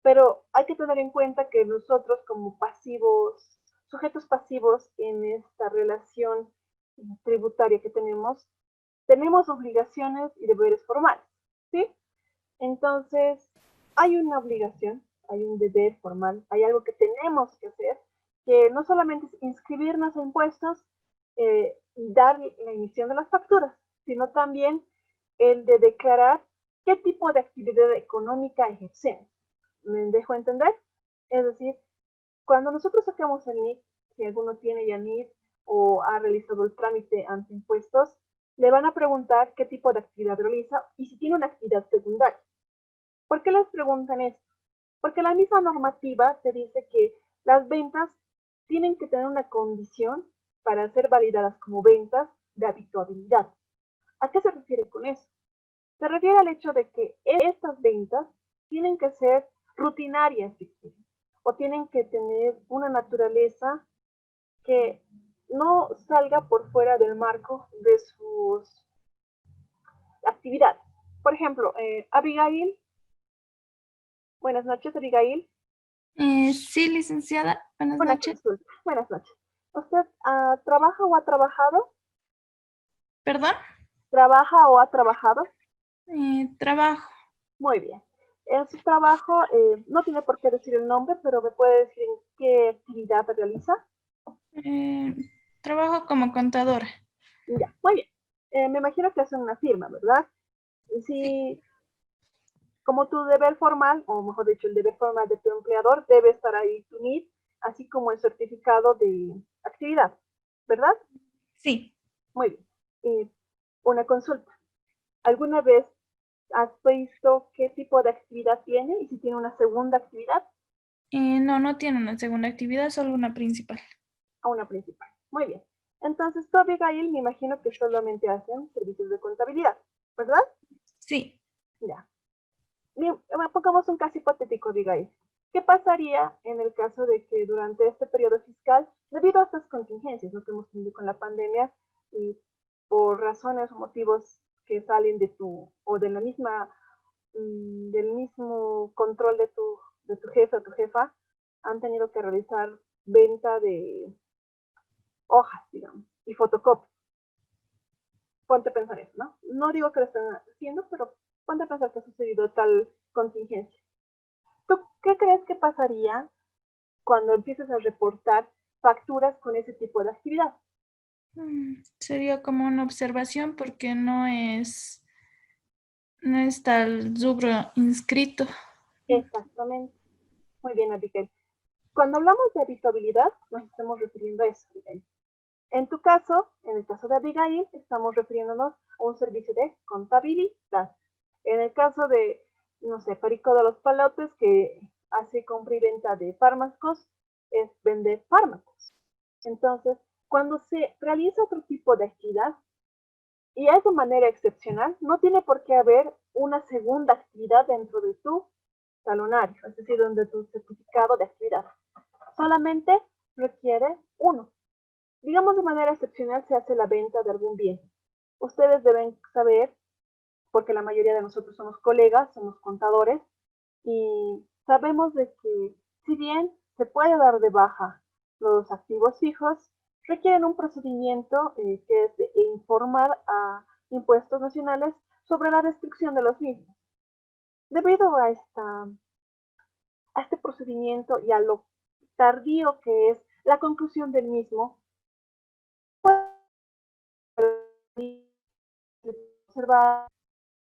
pero hay que tener en cuenta que nosotros como pasivos, sujetos pasivos en esta relación tributaria que tenemos obligaciones y deberes formales, ¿sí? Entonces, hay una obligación, hay un deber formal, hay algo que tenemos que hacer, que no solamente es inscribirnos a impuestos y dar la emisión de las facturas, sino también el de declarar qué tipo de actividad económica ejercemos. ¿Me dejo entender? Es decir, cuando nosotros sacamos el NIC, si alguno tiene ya NIC o ha realizado el trámite ante impuestos, le van a preguntar qué tipo de actividad realiza y si tiene una actividad secundaria. ¿Por qué les preguntan esto? Porque la misma normativa te dice que las ventas tienen que tener una condición para ser validadas como ventas de habituabilidad. ¿A qué se refiere con eso? Se refiere al hecho de que estas ventas tienen que ser rutinarias, si quieren, o tienen que tener una naturaleza que no salga por fuera del marco de sus actividades. Por ejemplo, Abigail, buenas noches, Abigail. Sí, licenciada. Buenas noches. Buenas noches. ¿Usted trabaja o ha trabajado? ¿Perdón? ¿Trabaja o ha trabajado? Trabajo. Muy bien. En su trabajo, no tiene por qué decir el nombre, pero me puede decir en qué actividad realiza. Trabajo como contadora. Ya, muy bien. Me imagino que hacen una firma, ¿verdad? Sí. Como tu deber formal, o mejor dicho, el deber formal de tu empleador, debe estar ahí tu NID, así como el certificado de actividad, ¿verdad? Sí. Muy bien. Una consulta. ¿Alguna vez has visto qué tipo de actividad tiene y si tiene una segunda actividad? No tiene una segunda actividad, solo una principal. A una principal. Muy bien. Entonces, tú, Abigail, me imagino que solamente hacen servicios de contabilidad, ¿verdad? Sí. Ya. Pongamos un caso hipotético, Abigail. ¿Qué pasaría en el caso de que durante este periodo fiscal, debido a estas contingencias que hemos tenido con la pandemia y por razones o motivos que salen de tu o de la misma del mismo control de tu jefe o tu jefa, han tenido que realizar venta de hojas, digamos, y fotocopias? Ponte a pensar eso, ¿no? No digo que lo estén haciendo, pero ponte a pensar que ha sucedido tal contingencia. ¿Tú qué crees que pasaría cuando empieces a reportar facturas con ese tipo de actividad? Sería como una observación porque no está el rubro inscrito. Exactamente. Muy bien, Abigail. Cuando hablamos de habituabilidad, nos estamos refiriendo a eso, Abigail. En tu caso, en el caso de Abigail, estamos refiriéndonos a un servicio de contabilidad. En el caso de, no sé, Perico de los Palotes, que hace compra y venta de fármacos, es vender fármacos. Entonces, cuando se realiza otro tipo de actividad, y es de manera excepcional, no tiene por qué haber una segunda actividad dentro de tu talonario, es decir, de tu certificado de actividad. Solamente requiere uno. Digamos, de manera excepcional se hace la venta de algún bien. Ustedes deben saber, porque la mayoría de nosotros somos colegas, somos contadores, y sabemos de que si bien se puede dar de baja los activos fijos, requieren un procedimiento que es de informar a impuestos nacionales sobre la restricción de los mismos. Debido a este procedimiento y a lo tardío que es la conclusión del mismo, observar,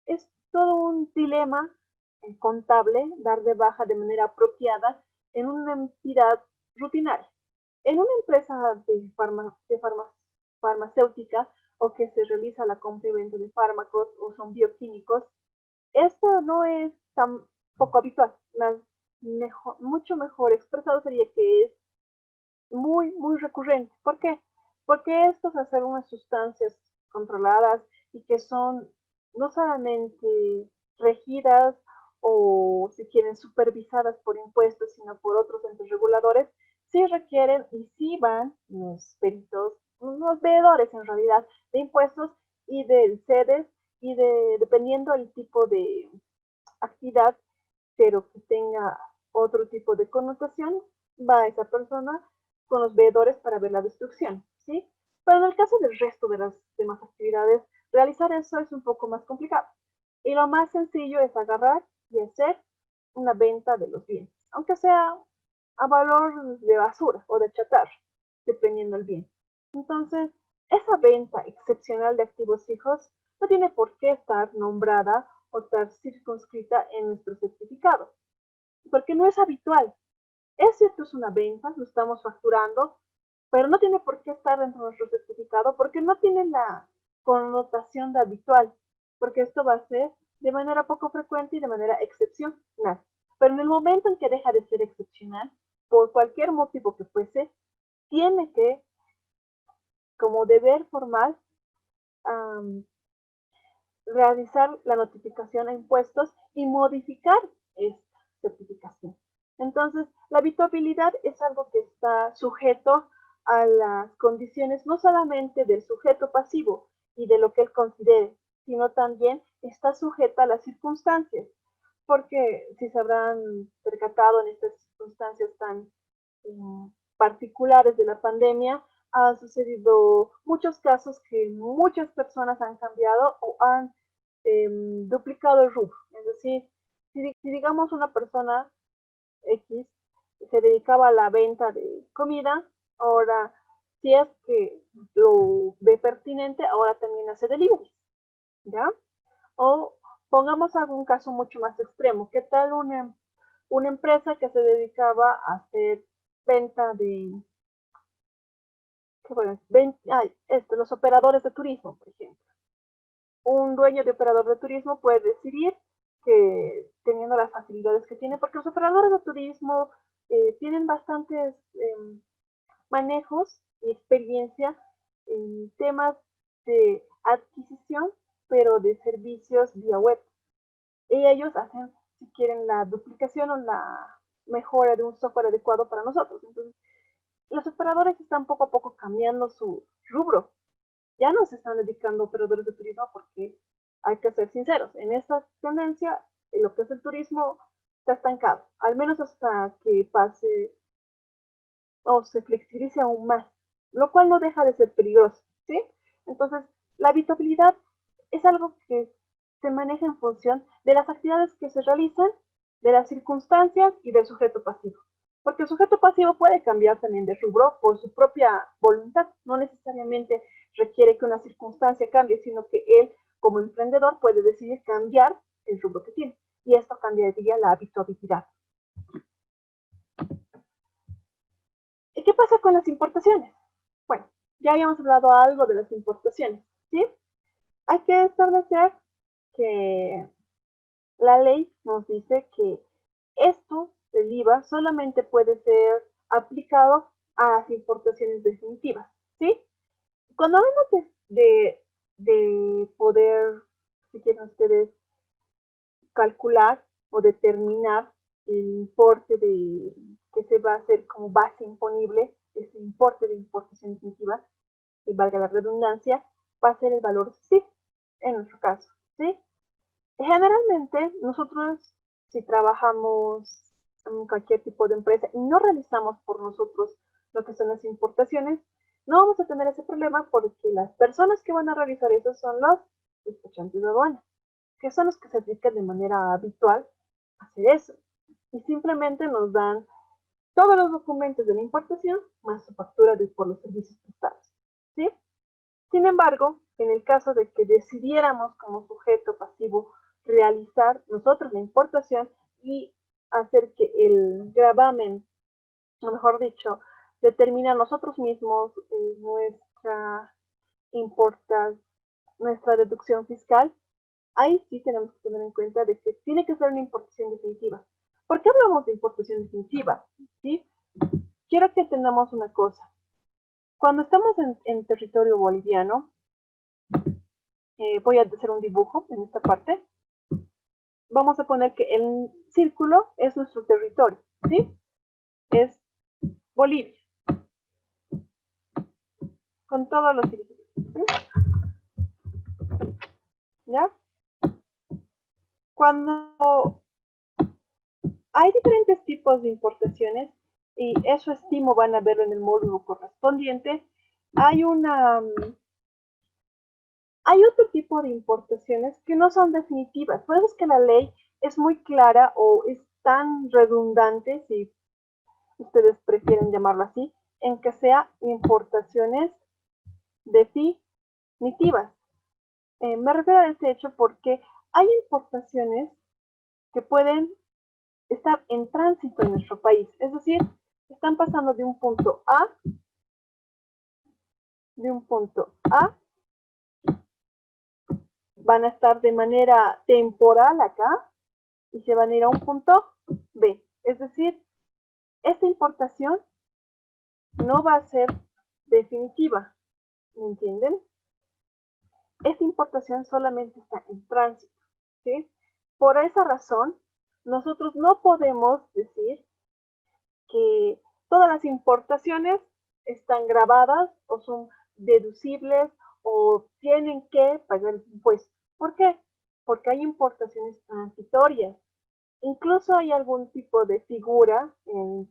es todo un dilema contable dar de baja de manera apropiada en una entidad rutinaria. En una empresa de farmacéutica o que se realiza la compra y venta de fármacos o son bioquímicos, esto no es tan poco habitual. Mucho mejor expresado sería que es muy recurrente. ¿Por qué? Porque estos hacer unas sustancias controladas y que son no solamente regidas o si quieren supervisadas por impuestos, sino por otros entes reguladores, sí requieren y sí van los peritos, los veedores en realidad de impuestos y del CEDES y dependiendo del tipo de actividad, pero que tenga otro tipo de connotación, va esa persona con los veedores para ver la destrucción, ¿sí? Pero en el caso del resto de las demás actividades, realizar eso es un poco más complicado. Y lo más sencillo es agarrar y hacer una venta de los bienes, aunque sea a valor de basura o de chatarra, dependiendo del bien. Entonces, esa venta excepcional de activos fijos no tiene por qué estar nombrada o estar circunscrita en nuestro certificado, porque no es habitual. Es cierto, es una venta, lo estamos facturando, pero no tiene por qué estar dentro de nuestro certificado porque no tiene la connotación de habitual, porque esto va a ser de manera poco frecuente y de manera excepcional. Pero en el momento en que deja de ser excepcional, por cualquier motivo que fuese, tiene que, como deber formal, realizar la notificación a impuestos y modificar esta certificación. Entonces, la habituabilidad es algo que está sujeto a las condiciones no solamente del sujeto pasivo y de lo que él considere, sino también está sujeta a las circunstancias, porque si se habrán percatado en estas circunstancias tan particulares de la pandemia, ha sucedido muchos casos que muchas personas han cambiado o han duplicado el rubro. Es decir, si digamos una persona X se dedicaba a la venta de comida, ahora si es que lo ve pertinente, ahora también hace delivery, ¿ya? O pongamos algún caso mucho más extremo. ¿Qué tal una empresa que se dedicaba a hacer venta de, los operadores de turismo, por ejemplo? Un dueño de operador de turismo puede decidir que teniendo las facilidades que tiene, porque los operadores de turismo tienen bastantes manejos y experiencia en temas de adquisición, pero de servicios vía web. Y ellos hacen, si quieren, la duplicación o la mejora de un software adecuado para nosotros. Entonces, los operadores están poco a poco cambiando su rubro. Ya no se están dedicando a operadores de turismo porque hay que ser sinceros. En esta tendencia, en lo que es el turismo está estancado, al menos hasta que pase o se flexibilice aún más, lo cual no deja de ser peligroso, ¿sí? Entonces, la habitabilidad es algo que se maneja en función de las actividades que se realizan, de las circunstancias y del sujeto pasivo. Porque el sujeto pasivo puede cambiar también de rubro por su propia voluntad, no necesariamente requiere que una circunstancia cambie, sino que él, como emprendedor, puede decidir cambiar el rubro que tiene. Y esto cambiaría la habituabilidad. ¿Y qué pasa con las importaciones? Bueno, ya habíamos hablado algo de las importaciones, ¿sí? Hay que establecer que la ley nos dice que esto del IVA solamente puede ser aplicado a las importaciones definitivas, ¿sí? Cuando hablamos de poder, si quieren ustedes, calcular o determinar el importe que se va a hacer como base imponible, ese importe de importación definitiva, y valga la redundancia, va a ser el valor CIF, en nuestro caso, ¿sí? Generalmente, nosotros, si trabajamos en cualquier tipo de empresa y no realizamos por nosotros lo que son las importaciones, no vamos a tener ese problema porque las personas que van a realizar eso son los despachantes de aduana, que son los que se dedican de manera habitual a hacer eso. Y simplemente nos dan todos los documentos de la importación más su factura por los servicios prestados, ¿sí? Sin embargo, en el caso de que decidiéramos como sujeto pasivo realizar nosotros la importación y hacer que el gravamen, o mejor dicho, determinar nosotros mismos nuestra deducción fiscal, ahí sí tenemos que tener en cuenta de que tiene que ser una importación definitiva. ¿Por qué hablamos de importación definitiva? ¿Sí? Quiero que entendamos una cosa. Cuando estamos en territorio boliviano, voy a hacer un dibujo en esta parte. Vamos a poner que el círculo es nuestro territorio, ¿sí? Es Bolivia. Con todos los círculos, ¿sí? ¿Ya? Cuando hay diferentes tipos de importaciones, y eso estimo van a verlo en el módulo correspondiente, hay otro tipo de importaciones que no son definitivas. Por eso es que la ley es muy clara o es tan redundante, si ustedes prefieren llamarlo así, en que sea importaciones definitivas. Me refiero a este hecho porque hay importaciones que pueden estar en tránsito en nuestro país, es decir, están pasando de un punto A, van a estar de manera temporal acá y se van a ir a un punto B. Es decir, esta importación no va a ser definitiva, ¿me entienden? Esta importación solamente está en tránsito, ¿sí? Por esa razón, nosotros no podemos decir que todas las importaciones están grabadas o son deducibles o tienen que pagar el impuesto. ¿Por qué? Porque hay importaciones transitorias. Incluso hay algún tipo de figura en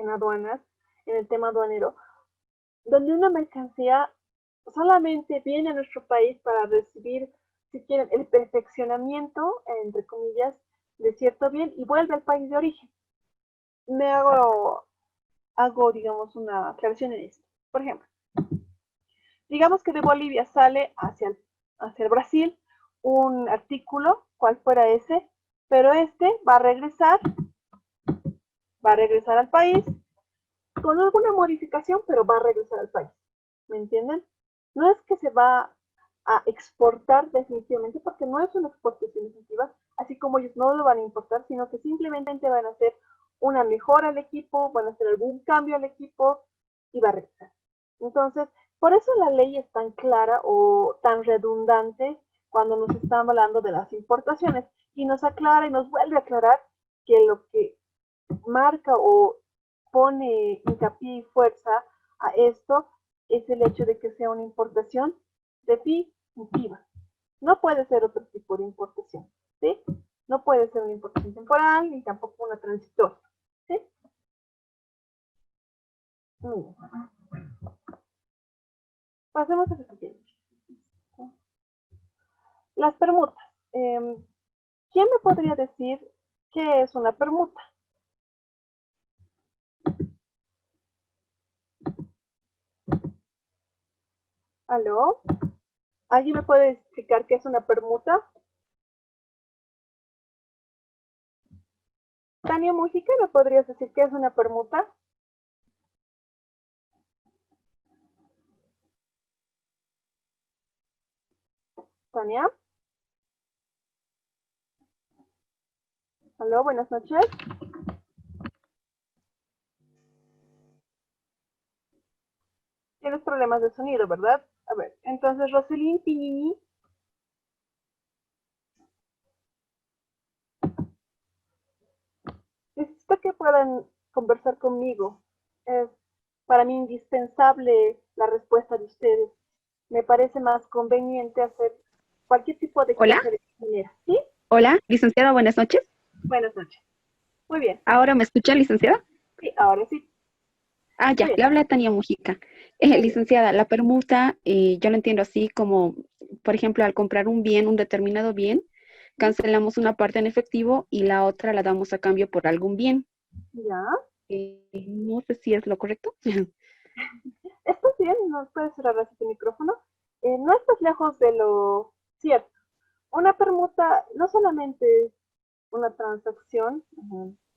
aduanas, en el tema aduanero, donde una mercancía solamente viene a nuestro país para recibir, si quieren, el perfeccionamiento, entre comillas, de cierto bien y vuelve al país de origen. Hago, digamos, una aclaración en esto. Por ejemplo, digamos que de Bolivia sale hacia el Brasil un artículo, cual fuera ese, pero este va a regresar al país con alguna modificación, pero va a regresar al país. ¿Me entienden? No es que se va a exportar definitivamente, porque no es una exportación definitiva, así como ellos no lo van a importar, sino que simplemente van a hacer una mejora al equipo, van a hacer algún cambio al equipo y va a regresar. Entonces, por eso la ley es tan clara o tan redundante cuando nos están hablando de las importaciones y nos aclara y nos vuelve a aclarar que lo que marca o pone hincapié y fuerza a esto es el hecho de que sea una importación definitiva. No puede ser otro tipo de importación, ¿sí? No puede ser una importación temporal ni tampoco una transitoria, ¿sí? Pasemos a lo siguiente. Las permutas. ¿Quién me podría decir qué es una permuta? ¿Aló? ¿Alguien me puede explicar qué es una permuta? Tania Mujica, ¿me podrías decir qué es una permuta? Tania. Aló, buenas noches. Tienes problemas de sonido, ¿verdad? A ver, entonces Roselín Pinini. Necesito que puedan conversar conmigo. Es para mí indispensable la respuesta de ustedes. Me parece más conveniente hacer cualquier tipo de Hola, clase de manera. ¿Sí? hola, licenciada, buenas noches. Buenas noches. Muy bien. ¿Ahora me escucha, licenciada? Sí, ahora sí. Ah, Muy ya, bien. le habla Tania Mujica. Muy bien. Licenciada, la permuta, yo lo entiendo así como, por ejemplo, al comprar un bien, un determinado bien, cancelamos una parte en efectivo y la otra la damos a cambio por algún bien. Ya. No sé si es lo correcto. ¿Estás bien? ¿Nos puedes cerrar así tu micrófono? No estás lejos de lo cierto. Una permuta no solamente es una transacción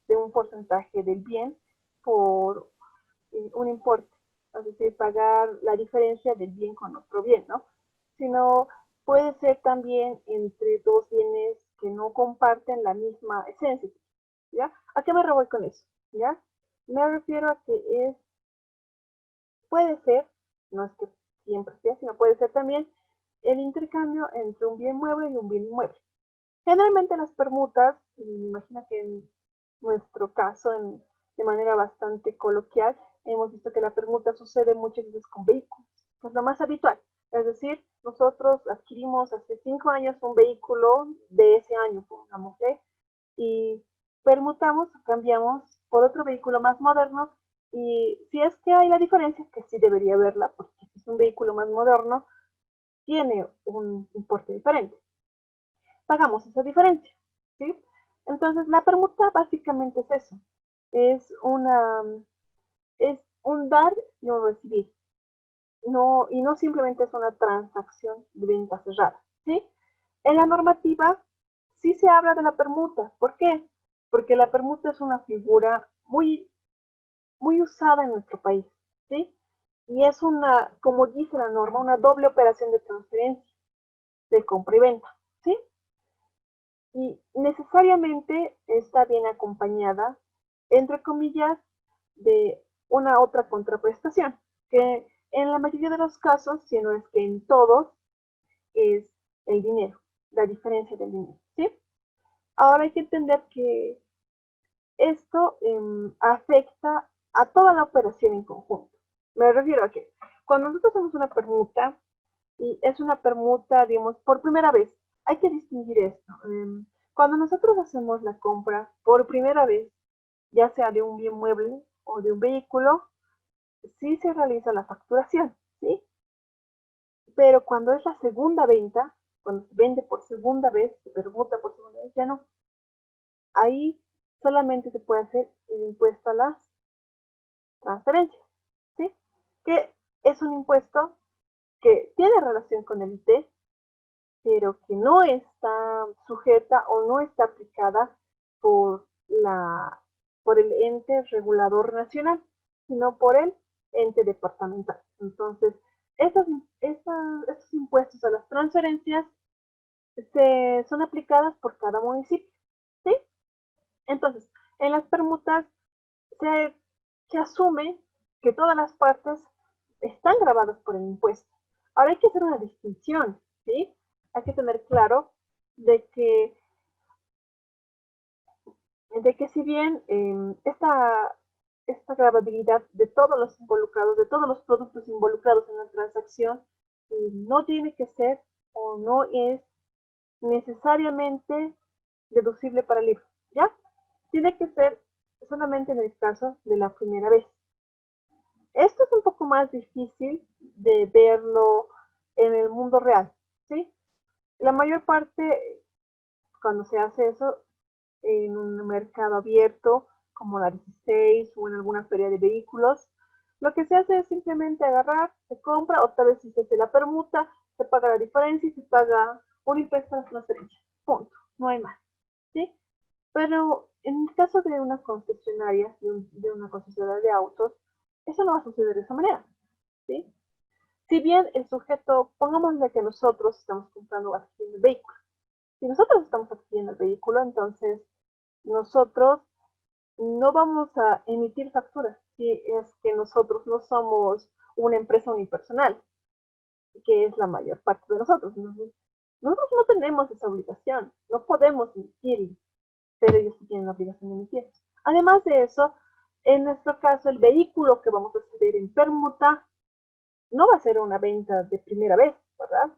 de un porcentaje del bien por un importe, es decir, pagar la diferencia del bien con otro bien, ¿no? Sino puede ser también entre dos bienes que no comparten la misma esencia, ¿ya? ¿A qué me refiero con eso? ¿Ya? Me refiero a que puede ser, no es que siempre sea, sino puede ser también el intercambio entre un bien mueble y un bien inmueble. Generalmente las permutas, y me imagino que en nuestro caso, de manera bastante coloquial, hemos visto que la permuta sucede muchas veces con vehículos, que es lo más habitual. Es decir, nosotros adquirimos hace 5 años un vehículo de ese año, pongámosle, y permutamos, cambiamos por otro vehículo más moderno, y si es que hay la diferencia, que sí debería haberla, porque si es un vehículo más moderno, tiene un importe diferente. Pagamos esa diferencia, ¿sí? Entonces, la permuta básicamente es eso, es es un dar y un recibir, no, y no simplemente es una transacción de venta cerrada, ¿sí? En la normativa sí se habla de la permuta, ¿por qué? Porque la permuta es una figura muy usada en nuestro país, ¿sí? Y es una, como dice la norma, una doble operación de transferencia, de compra y venta, ¿sí? Y necesariamente está bien acompañada, entre comillas, de una otra contraprestación, que en la mayoría de los casos, si no es que en todos, es el dinero, la diferencia del dinero, ¿sí? Ahora hay que entender que esto afecta a toda la operación en conjunto. Me refiero a que cuando nosotros hacemos una permuta, y es una permuta, digamos, por primera vez, hay que distinguir esto. Cuando nosotros hacemos la compra por primera vez, ya sea de un bien mueble o de un vehículo, sí se realiza la facturación, ¿sí? Pero cuando es la segunda venta, cuando se vende por segunda vez, se permuta por segunda vez, ya no. Ahí solamente se puede hacer el impuesto a las transferencias, ¿sí? Que es un impuesto que tiene relación con el IT, pero que no está sujeta o no está aplicada por, por el ente regulador nacional, sino por el ente departamental. Entonces, estos impuestos a las transferencias son aplicadas por cada municipio, ¿sí? Entonces, en las permutas se, se asume que todas las partes están grabadas por el impuesto. Ahora hay que hacer una distinción, ¿sí? Hay que tener claro de que, si bien esta gravabilidad de todos los involucrados, de todos los productos involucrados en la transacción, no tiene que ser o no es necesariamente deducible para el IVA, ¿ya? Tiene que ser solamente en el caso de la primera vez. Esto es un poco más difícil de verlo en el mundo real, ¿sí? La mayor parte, cuando se hace eso en un mercado abierto, como la 16 o en alguna feria de vehículos, lo que se hace es simplemente agarrar, se compra, o tal vez si se hace la permuta, se paga la diferencia y se paga un impuesto a la transferencia. Punto. No hay más, ¿sí? Pero en el caso de una concesionaria, de una concesionaria de autos, eso no va a suceder de esa manera, ¿sí? si bien el sujeto, pongámosle que nosotros estamos comprando adquiriendo el vehículo. Si nosotros estamos adquiriendo el vehículo, entonces nosotros no vamos a emitir facturas si es que nosotros no somos una empresa unipersonal, que es la mayor parte de nosotros. Nosotros no tenemos esa obligación, no podemos emitir, pero ellos sí tienen la obligación de emitir. Además de eso, en nuestro caso, el vehículo que vamos a ceder en permuta no va a ser una venta de primera vez, ¿verdad?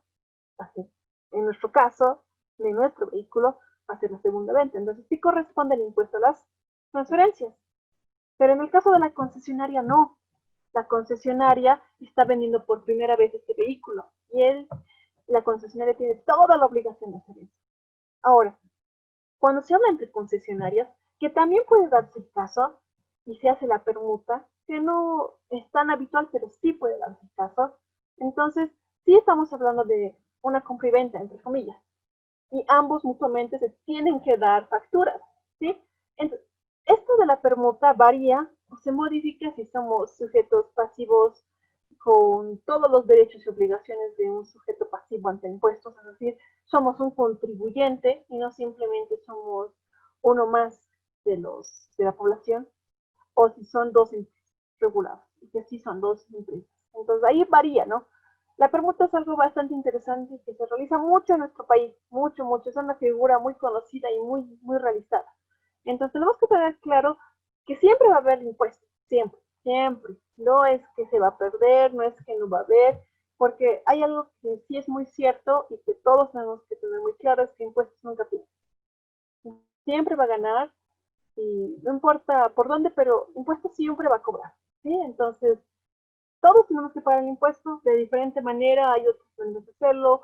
Va a ser, en nuestro caso, de nuestro vehículo, va a ser la segunda venta. Entonces, sí corresponde el impuesto a las transferencias. Pero en el caso de la concesionaria, no. La concesionaria está vendiendo por primera vez este vehículo y la concesionaria tiene toda la obligación de hacer eso. Ahora, cuando se habla entre concesionarias, que también puede darse el caso y se hace la permuta, que no es tan habitual, pero sí puede darse el caso, entonces sí estamos hablando de una compra y venta, entre comillas, y ambos mutuamente se tienen que dar facturas, ¿sí? Entonces, esto de la permuta varía o se modifica si somos sujetos pasivos con todos los derechos y obligaciones de un sujeto pasivo ante impuestos, es decir, somos un contribuyente y no simplemente somos uno más de la población, o si son dos empresas reguladas, y que sí son dos empresas. Entonces ahí varía, ¿no? La permuta es algo bastante interesante que se realiza mucho en nuestro país, mucho, mucho. Es una figura muy conocida y muy, muy realizada. Entonces tenemos que tener claro que siempre va a haber impuestos, siempre, siempre. No es que se va a perder, no es que no va a haber, porque hay algo que sí es muy cierto y que todos tenemos que tener muy claro, es que impuestos nunca pierden. Siempre va a ganar y no importa por dónde, pero impuestos siempre va a cobrar, ¿sí? Entonces, todos tenemos que pagar el impuesto de diferente manera, hay otros maneras de hacerlo,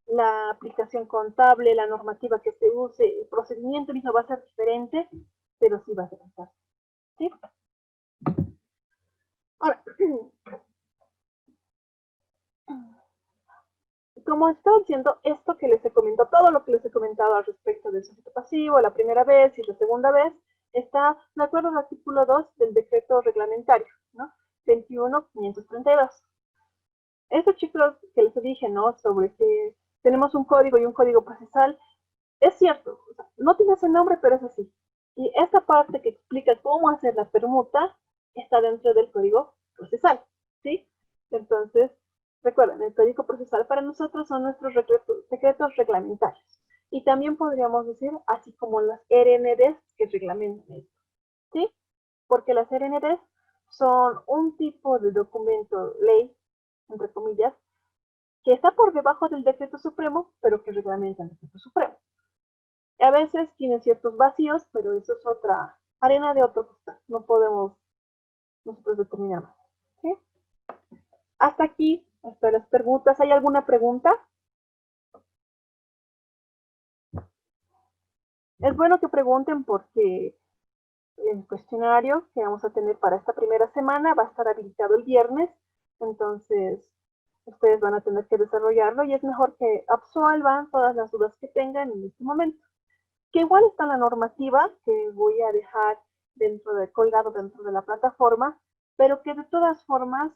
la aplicación contable, la normativa que se use, el procedimiento mismo va a ser diferente, pero sí va a ser así, ¿sí? Ahora, como estaba diciendo, esto que les he comentado, todo lo que les he comentado al respecto del sujeto pasivo, la primera vez y la segunda vez, está de acuerdo al artículo 2 del decreto reglamentario, ¿no? 21.532. Estos chicos que les dije, ¿no? Sobre que tenemos un código y un código procesal, es cierto, o sea, no tiene ese nombre, pero es así. Y esta parte que explica cómo hacer la permuta está dentro del código procesal, ¿sí? Entonces, recuerden, el código procesal para nosotros son nuestros decretos reglamentarios. Y también podríamos decir, así como las RNDs que reglamentan esto, ¿sí? Porque las RNDs son un tipo de documento ley, entre comillas, que está por debajo del decreto supremo, pero que reglamenta el decreto supremo. A veces tienen ciertos vacíos, pero eso es otra arena de otro costal. No podemos nosotros determinar más. ¿Sí? Hasta aquí, hasta las preguntas. ¿Hay alguna pregunta? Es bueno que pregunten porque el cuestionario que vamos a tener para esta primera semana va a estar habilitado el viernes, entonces ustedes van a tener que desarrollarlo y es mejor que absuelvan todas las dudas que tengan en este momento. Que igual está la normativa que voy a dejar colgado dentro de la plataforma, pero que de todas formas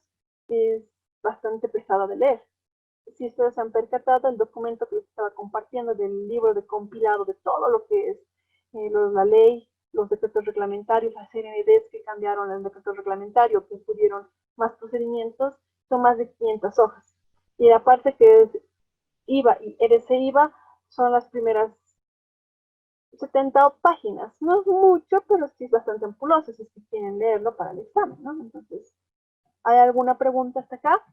es bastante pesada de leer. Si ustedes se han percatado, el documento que les estaba compartiendo del libro de compilado de todo lo que es la ley, los decretos reglamentarios, las RNDs que cambiaron el decreto reglamentario, que pudieron más procedimientos, son más de 500 hojas. Y aparte que es IVA y RC-IVA son las primeras 70 páginas. No es mucho, pero sí es bastante ampuloso si es que quieren leerlo para el examen, ¿no? Entonces, ¿hay alguna pregunta hasta acá?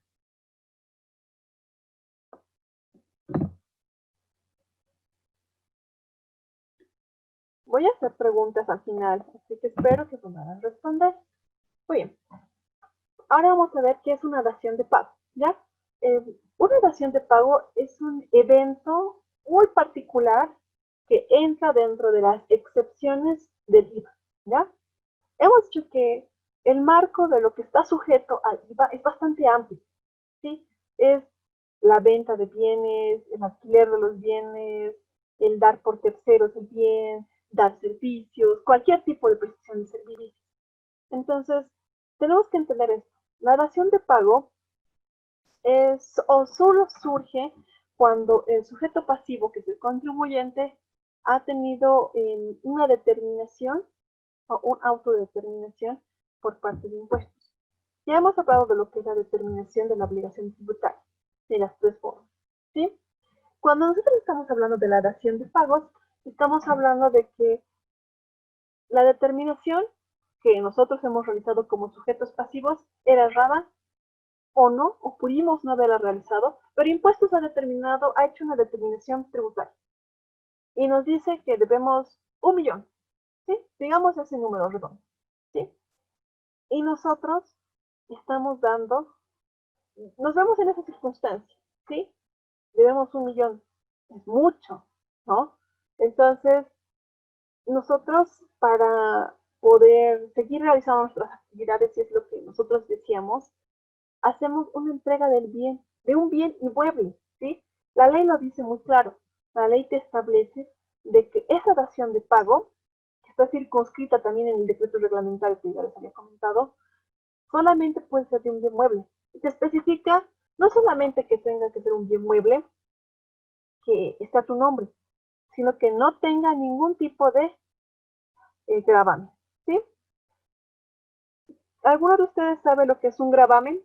Voy a hacer preguntas al final, así que espero que puedan responder. Muy bien. Ahora vamos a ver qué es una dación de pago, ¿ya? Una dación de pago es un evento muy particular que entra dentro de las excepciones del IVA, ¿ya? Hemos dicho que el marco de lo que está sujeto al IVA es bastante amplio, ¿sí? Es la venta de bienes, el alquiler de los bienes, el dar por terceros el bien, dar servicios, cualquier tipo de prestación de servicios. Entonces, tenemos que entender esto. La dación de pago o solo surge cuando el sujeto pasivo, que es el contribuyente, ha tenido una determinación o una autodeterminación por parte de impuestos. Ya hemos hablado de lo que es la determinación de la obligación tributaria, de las tres formas, ¿sí? Cuando nosotros estamos hablando de la dación de pagos, estamos hablando de que la determinación que nosotros hemos realizado como sujetos pasivos era errada o no, o pudimos no haberla realizado, pero impuestos ha hecho una determinación tributaria y nos dice que debemos 1.000.000, ¿sí? Digamos ese número redondo, ¿sí? Y nosotros nos vemos en esa circunstancia, ¿sí? Debemos 1.000.000, es mucho, ¿no? Entonces, nosotros para poder seguir realizando nuestras actividades, y es lo que nosotros decíamos, hacemos una entrega del bien, de un bien inmueble, ¿sí? La ley lo dice muy claro, la ley te establece de que esa dación de pago, que está circunscrita también en el decreto reglamentario que ya les había comentado, solamente puede ser de un bien mueble. Y te especifica no solamente que tenga que ser un bien mueble, que está a tu nombre, sino que no tenga ningún tipo de gravamen, ¿sí? ¿Alguno de ustedes sabe lo que es un gravamen?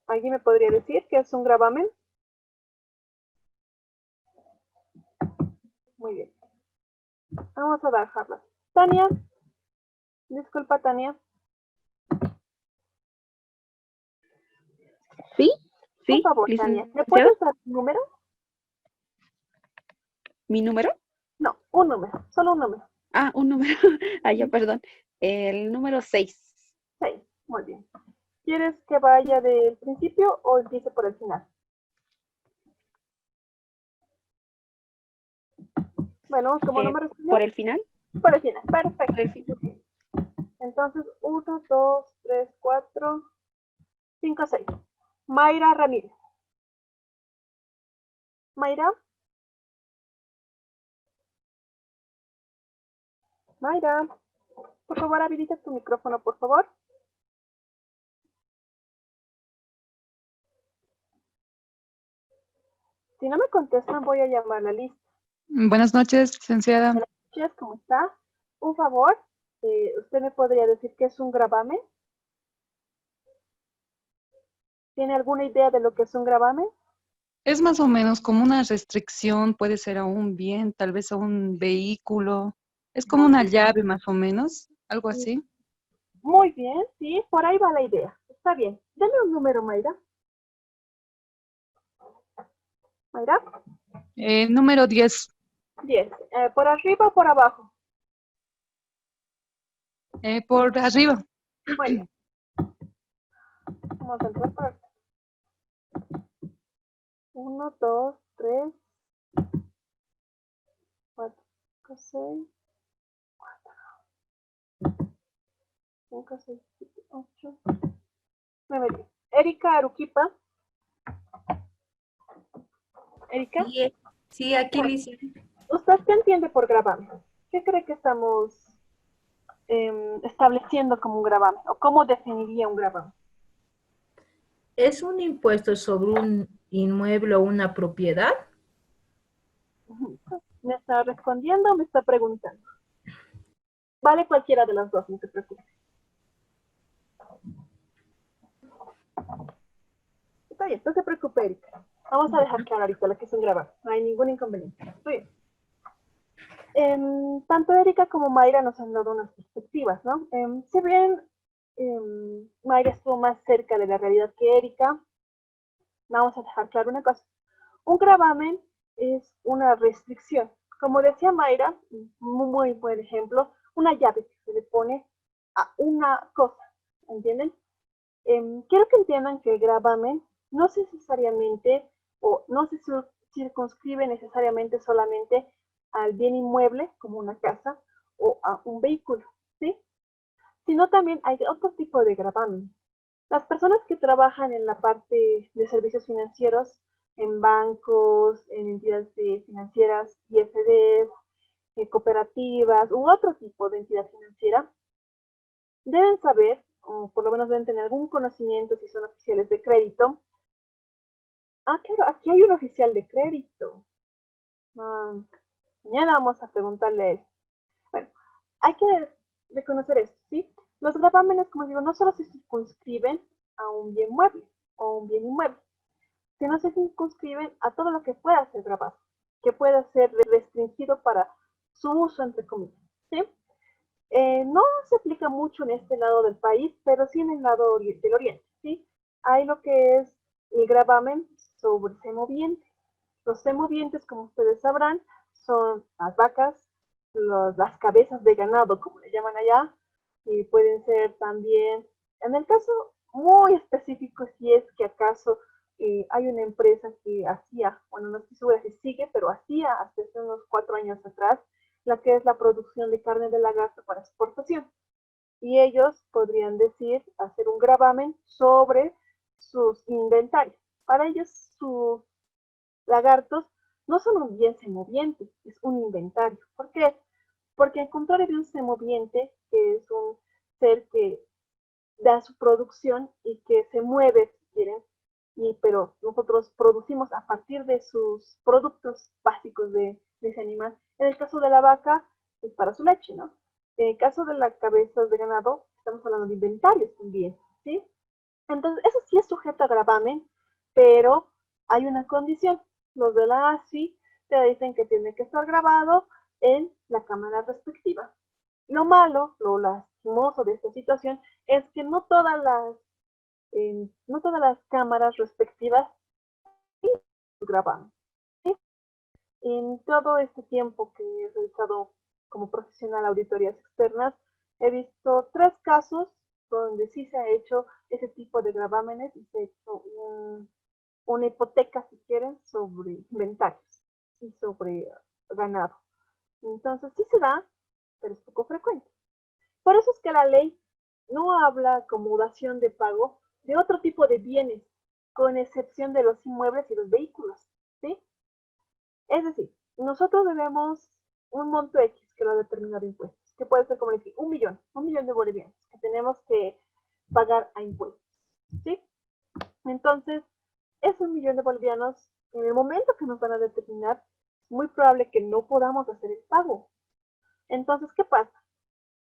¿Alguien me podría decir qué es un gravamen? Muy bien. Vamos a dejarla. Tania, disculpa, Tania. ¿Sí? Por ¿Sí? favor, Tania, ¿me ¿Licenciada? puedes dar un número? ¿Mi número? No, un número, solo un número. Ah, un número. Ah, ya, perdón. El número 6. 6, muy bien. ¿Quieres que vaya del principio o empiece por el final? Bueno, como número ¿Por el final? por el final, Por el perfecto. final. Entonces, 1, 2, 3, 4, 5, 6. Mayra Ramírez. Mayra. Mayra, por favor, habilita tu micrófono, por favor. Si no me contestan, voy a llamar la lista. Buenas noches, licenciada. Buenas noches, ¿cómo está? Un favor, ¿usted me podría decir qué es un gravamen? ¿Tiene alguna idea de lo que es un gravamen? Es más o menos como una restricción, puede ser a un bien, tal vez a un vehículo. Es como una llave más o menos, algo así. Muy bien, sí, por ahí va la idea. Está bien. Deme un número, Mayra. Mayra. Número 10. 10. ¿Por arriba o por abajo? Por arriba. Muy bien. Vamos a entrar por acá. 1, 2, 3, 4, 5, 6, 5, 6, 7, 8, 9, 10. Erika Aruquipa. Erika. Sí, aquí lice. ¿Usted qué entiende por gravamen? ¿Qué cree que estamos estableciendo como un gravamen? ¿O cómo definiría un gravamen? ¿Es un impuesto sobre un inmueble o una propiedad? ¿Me está respondiendo o me está preguntando? Vale cualquiera de las dos, no se preocupe. Está bien, no se preocupe, Erika. Vamos a dejar claro ahorita lo que es un gravamen. No hay ningún inconveniente. Muy bien. Tanto Erika como Mayra nos han dado unas perspectivas, ¿no? Si bien Mayra estuvo más cerca de la realidad que Erika, vamos a dejar claro una cosa. Un gravamen es una restricción. Como decía Mayra, muy buen ejemplo, una llave que se le pone a una cosa, ¿entienden? Quiero que entiendan que el gravamen no necesariamente o no se circunscribe necesariamente solamente al bien inmueble, como una casa, o a un vehículo, ¿sí? Sino también hay otro tipo de gravamen. Las personas que trabajan en la parte de servicios financieros, en bancos, en entidades financieras, IFDs, cooperativas u otro tipo de entidad financiera, deben saber, o por lo menos deben tener algún conocimiento si son oficiales de crédito. Ah, claro, aquí hay un oficial de crédito. Mañana vamos a preguntarle a él. Bueno, hay que reconocer esto, ¿sí? Los gravámenes, como digo, no solo se circunscriben a un bien mueble o un bien inmueble, sino se circunscriben a todo lo que pueda ser grabado, que pueda ser restringido para su uso, entre comillas, ¿sí? No se aplica mucho en este lado del país, pero sí en el lado del oriente, ¿sí? Hay lo que es el gravamen sobre semoviente. Los semovientes, como ustedes sabrán, son las vacas, las cabezas de ganado, como le llaman allá, y pueden ser también, en el caso muy específico, si es que acaso hay una empresa que hacía, bueno, no estoy segura si sigue, pero hacía hasta hace unos 4 años atrás, la que es la producción de carne de lagarto para exportación. Y ellos podrían decir, hacer un gravamen sobre sus inventarios. Para ellos, sus lagartos no son un bien semoviente, es un inventario. ¿Por qué? Porque al contrario de un semoviente, que es un ser que da su producción y que se mueve, si quieren, pero nosotros producimos a partir de sus productos básicos de ese animal. En el caso de la vaca, es para su leche, ¿no? En el caso de las cabezas de ganado, estamos hablando de inventarios también, ¿sí? Entonces, eso sí es sujeto a gravamen, pero hay una condición. Los de la ASFI te dicen que tiene que estar grabado en la cámara respectiva. Lo malo, lo lastimoso de esta situación es que no todas las cámaras respectivas graban. ¿Sí? En todo este tiempo que he realizado como profesional auditorías externas, he visto 3 casos donde sí se ha hecho ese tipo de gravámenes y se ha hecho una hipoteca, si quieren, sobre inventarios y sobre ganado. Entonces sí se da, pero es poco frecuente. Por eso es que la ley no habla como dación de pago de otro tipo de bienes, con excepción de los inmuebles y los vehículos, ¿sí? Es decir, nosotros debemos un monto X que lo ha determinado impuestos, que puede ser como decir 1 millón de bolivianos que tenemos que pagar a impuestos, ¿sí? Entonces, esos 1 millón de bolivianos, en el momento que nos van a determinar, es muy probable que no podamos hacer el pago. Entonces, ¿qué pasa?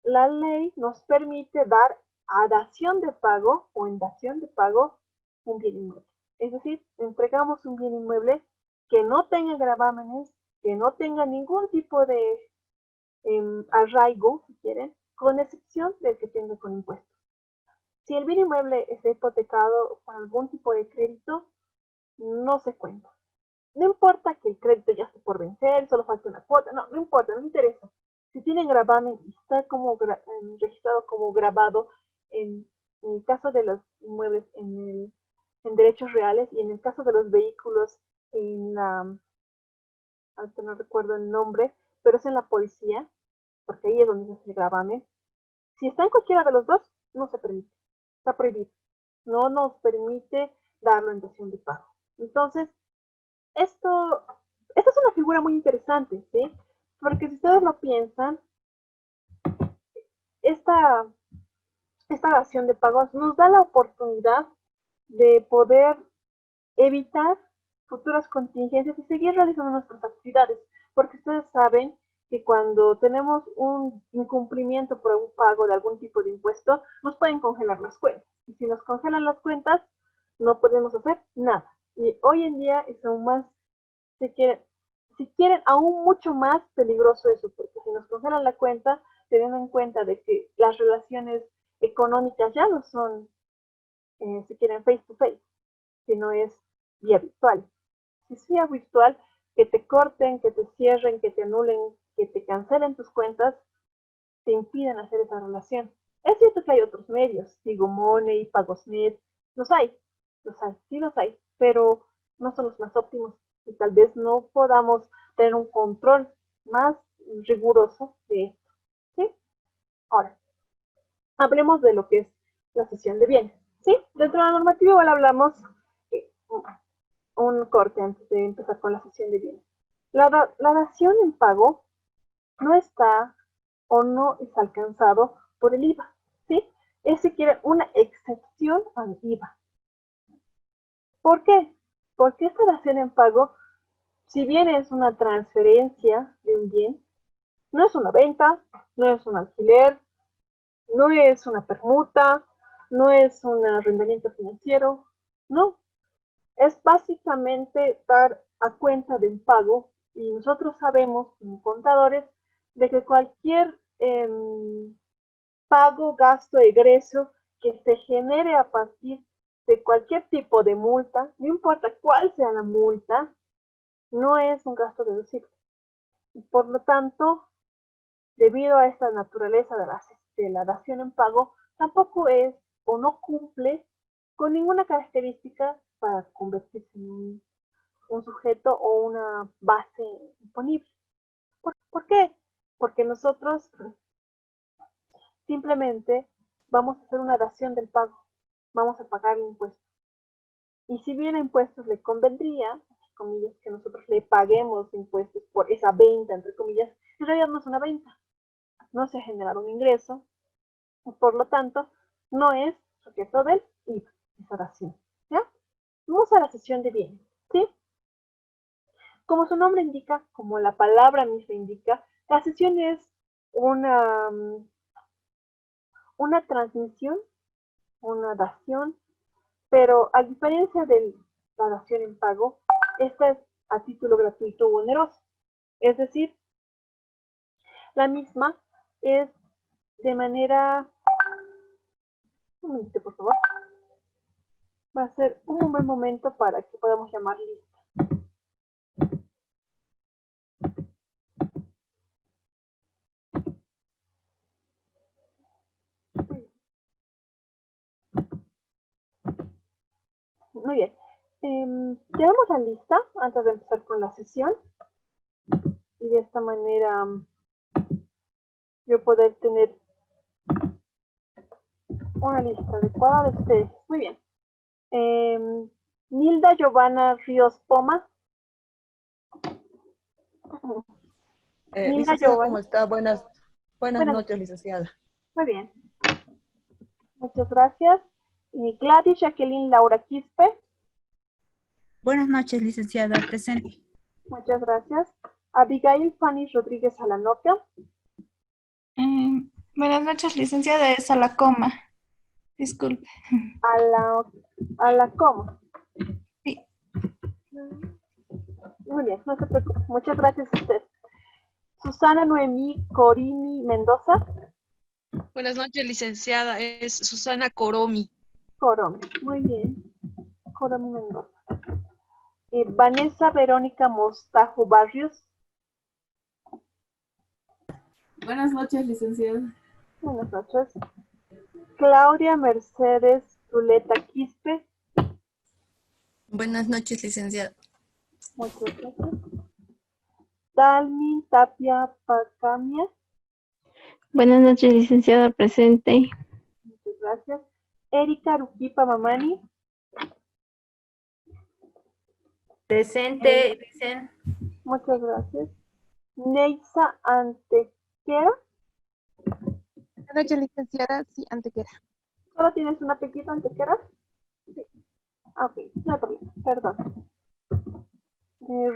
La ley nos permite dar a dación de pago o en dación de pago un bien inmueble. Es decir, entregamos un bien inmueble que no tenga gravámenes, que no tenga ningún tipo de arraigo, si quieren, con excepción del que tenga con impuestos. Si el bien inmueble está hipotecado con algún tipo de crédito, no se cuenta. No importa que el crédito ya esté por vencer, solo falta una cuota, no importa, no interesa. Si tiene gravamen y está como registrado como grabado en el caso de los inmuebles en derechos reales y en el caso de los vehículos ahorita no recuerdo el nombre, pero es en la policía, porque ahí es donde se hace el gravamen. Si está en cualquiera de los dos, no se permite, está prohibido. No nos permite darlo en dación de pago. Entonces, esta es una figura muy interesante, ¿sí? Porque si ustedes lo piensan, esta dación de pagos nos da la oportunidad de poder evitar futuras contingencias y seguir realizando nuestras actividades, porque ustedes saben que cuando tenemos un incumplimiento por un pago de algún tipo de impuesto, nos pueden congelar las cuentas. Y si nos congelan las cuentas, no podemos hacer nada. Y hoy en día es aún más, si quieren, aún mucho más peligroso eso, porque si nos congelan la cuenta, teniendo en cuenta de que las relaciones económicas ya no son, si quieren, face to face, sino es vía virtual. Si es vía virtual, que te corten, que te cierren, que te anulen, que te cancelen tus cuentas, te impiden hacer esa relación. Es cierto que hay otros medios, Tigo Money, Pagosnet, sí los hay, pero no son los más óptimos y tal vez no podamos tener un control más riguroso de esto, ¿sí? Ahora, hablemos de lo que es la cesión de bienes, ¿sí? Dentro de la normativa igual hablamos un corte antes de empezar con la cesión de bienes. La dación en pago no está o no es alcanzado por el IVA, ¿sí? es siquiera una excepción al IVA. ¿Por qué? Porque esta dación en pago, si bien es una transferencia de un bien, no es una venta, no es un alquiler, no es una permuta, no es un arrendamiento financiero, no. Es básicamente dar a cuenta de un pago y nosotros sabemos como contadores de que cualquier pago, gasto, egreso que se genere a partir de cualquier tipo de multa, no importa cuál sea la multa, no es un gasto deducible. Y por lo tanto, debido a esta naturaleza de la dación en pago, tampoco es o no cumple con ninguna característica para convertirse en un sujeto o una base imponible. ¿Por qué? Porque nosotros simplemente vamos a hacer una dación del pago, vamos a pagar impuestos. Y si bien a impuestos le convendría, entre comillas, que nosotros le paguemos impuestos por esa venta, entre comillas, en realidad no es una venta, no se ha generado un ingreso, y por lo tanto, no es sujeto del IVA, esa dación. ¿Ya? Vamos a la cesión de bienes, ¿sí? Como su nombre indica, como la palabra misma indica, la cesión es una transmisión, una dación, pero a diferencia de la dación en pago, esta es a título gratuito o oneroso. Es decir, la misma es de manera... Un momento, por favor. Va a ser un buen momento para que podamos llamar lista. Muy bien. Tenemos la lista antes de empezar con la sesión. Y de esta manera yo poder tener una lista adecuada de ustedes. Muy bien. Nilda Giovanna Ríos Poma. Nilda Licenciada, Giovanna. ¿cómo está? Buenas noches, licenciada. Muy bien. Muchas gracias. Y Gladys Jacqueline Laura Quispe. Buenas noches, licenciada. Presente. Muchas gracias. Abigail Fanny Rodríguez Alanoca. Buenas noches, licenciada. Es a la coma. Disculpe. A la coma. Sí. Muy bien, no se preocupe. Muchas gracias a usted. Susana Noemí Corini Mendoza. Buenas noches, licenciada. Es Susana Coromi. Coromi, muy bien. Coromi Mendoza. Vanessa Verónica Mostajo Barrios. Buenas noches, licenciada. Buenas noches. Claudia Mercedes Zuleta Quispe. Buenas noches, licenciada. Muchas gracias. Dalmin Tapia Pacamia. Buenas noches, licenciada. Presente. Muchas gracias. Erika Ruquipa Mamani. Presente, dicen. Muchas gracias. Neisa Antequera. Buenas noches, licenciada. Sí, Antequera. ¿Solo tienes una pequeña Antequera? Sí. Ok, no hay problema. Perdón.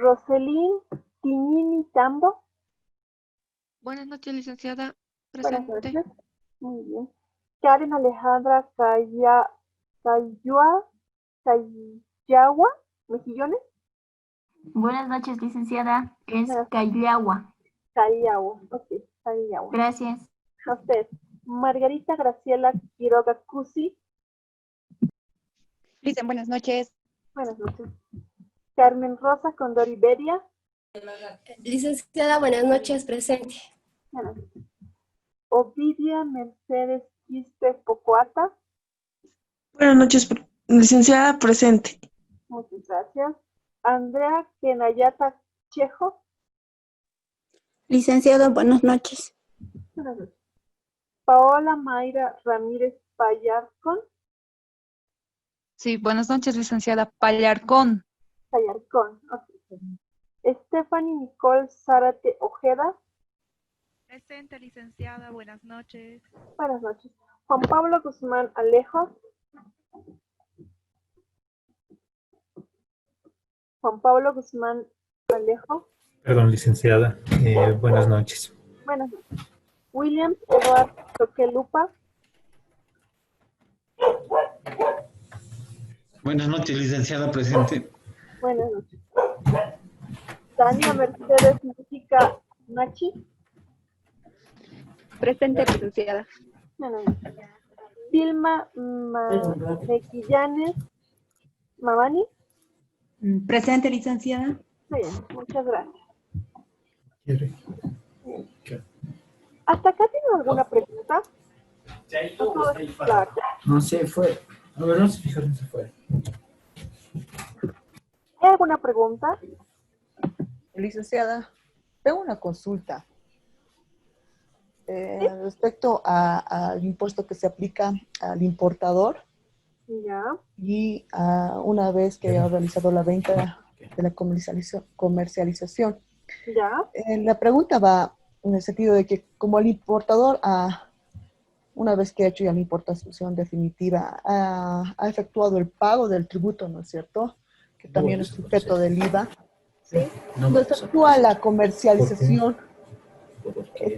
Roselín Tiñini Tambo. Buenas noches, licenciada. Buenas Presente. noches. Muy bien. Karen Alejandra Cayagua Mejillones. Buenas noches, licenciada. Es Cayagua. Cayagua, ok, Cayagua. Gracias. A usted. Margarita Graciela Quiroga Cusi. Dicen buenas noches. Buenas noches. Carmen Rosa Condori Beria. Licenciada, buenas noches, presente. Buenas noches. Ovidia Mercedes Quispe Pocoata. Buenas noches, licenciada, presente. Muchas gracias. Andrea Kenayata Chejo. Licenciado, buenas noches. Buenas noches. Paola Mayra Ramírez Pallarcón. Sí, buenas noches, licenciada. Pallarcón. Pallarcón, ok. Stephanie Nicole Zárate Ojeda. Presente, licenciada. Buenas noches. Buenas noches. Juan Pablo Guzmán Alejo. Juan Pablo Guzmán Alejo. Perdón, licenciada. Buenas noches. Buenas noches. William Eduardo Toquelupa. Buenas noches, licenciada, presente. Buenas noches. Tania Mercedes Mujica Nachi. Presente, licenciada. Buenas noches. Vilma Mequillanes Mavani. Presente, licenciada. Bien, muchas gracias. ¿Hasta acá tienen alguna pregunta? No, todo es claro. No se fue. A ver, no se fijaron, se fue. ¿Hay alguna pregunta? Licenciada, tengo una consulta. Respecto al impuesto que se aplica al importador Ya. y una vez que ha realizado la venta de la comercialización. Ya. La pregunta va en el sentido de que como el importador, una vez que ha hecho ya la importación definitiva, ha efectuado el pago del tributo, ¿no es cierto? Que también es sujeto del IVA. Sí. Cuando efectúa la comercialización,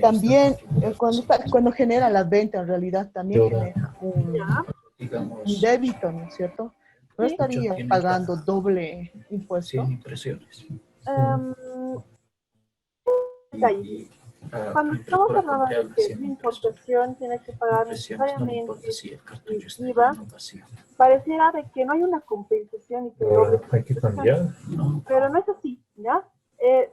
también cuando genera la venta, en realidad también genera un débito, ¿no es cierto? No estaría pagando doble impuesto. Sin impresiones. Cuando estamos hablando de que la importación tiene que pagar necesariamente IVA, pareciera de que no hay una compensación y que doble. Hay que cambiar. Pero no es así, ¿ya?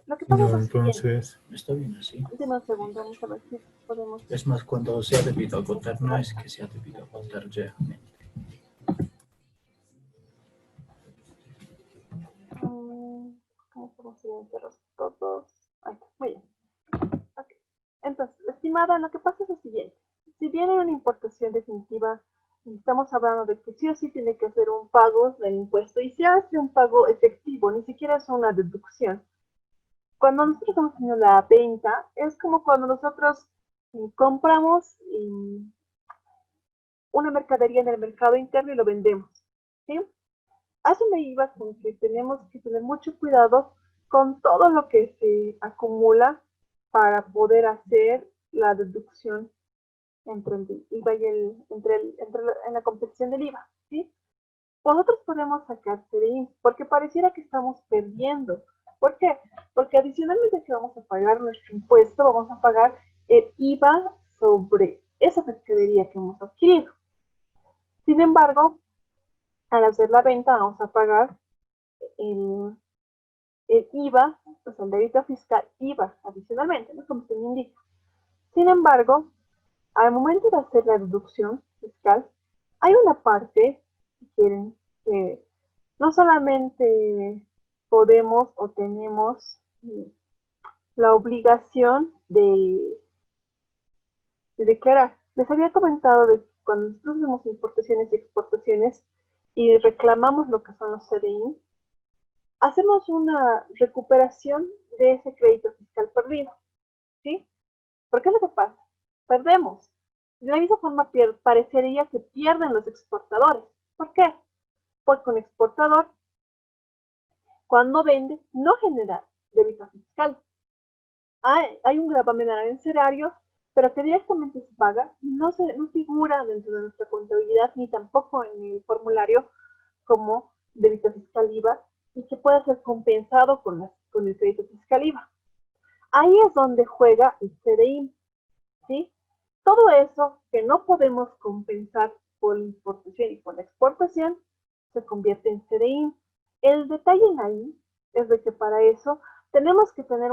Lo que pasa No, es lo entonces, está bien así. Deme un segundo, vamos a ver si podemos. Es más, cuando se ha debido agotar, no es que se ha debido agotar ya. ¿Cómo podemos silenciarlos todos? Ahí está, muy bien. Okay. Entonces, estimada, lo que pasa es lo siguiente. Si viene una importación definitiva, estamos hablando de que sí o sí tiene que hacer un pago del impuesto y se hace un pago efectivo, ni siquiera es una deducción. Cuando nosotros estamos haciendo la venta, es como cuando nosotros compramos una mercadería en el mercado interno y lo vendemos, ¿sí? Hace me iba con que tenemos que tener mucho cuidado con todo lo que se acumula para poder hacer la deducción entre el IVA y en la compensación del IVA, ¿sí? Nosotros podemos sacar CDI porque pareciera que estamos perdiendo. ¿Por qué? Porque adicionalmente que vamos a pagar nuestro impuesto, vamos a pagar el IVA sobre esa mercadería que hemos adquirido. Sin embargo, al hacer la venta vamos a pagar el IVA, pues el débito fiscal IVA adicionalmente, ¿no? Como se me indica. Sin embargo, al momento de hacer la deducción fiscal, hay una parte, si quieren, que no solamente podemos o tenemos la obligación de declarar. Les había comentado de que cuando nosotros hacemos importaciones y exportaciones y reclamamos lo que son los CDI, hacemos una recuperación de ese crédito fiscal perdido, ¿sí? ¿Por qué es lo que pasa? Perdemos. De la misma forma parecería que pierden los exportadores. ¿Por qué? Porque un exportador, cuando vende, no genera débito fiscal. Hay un gravamen arancelario, pero que directamente se paga y no figura dentro de nuestra contabilidad ni tampoco en el formulario como débito fiscal IVA y que puede ser compensado con el crédito fiscal IVA. Ahí es donde juega el CDI, ¿sí? Todo eso que no podemos compensar por la importación y por la exportación se convierte en CDI. El detalle ahí es de que para eso tenemos que tener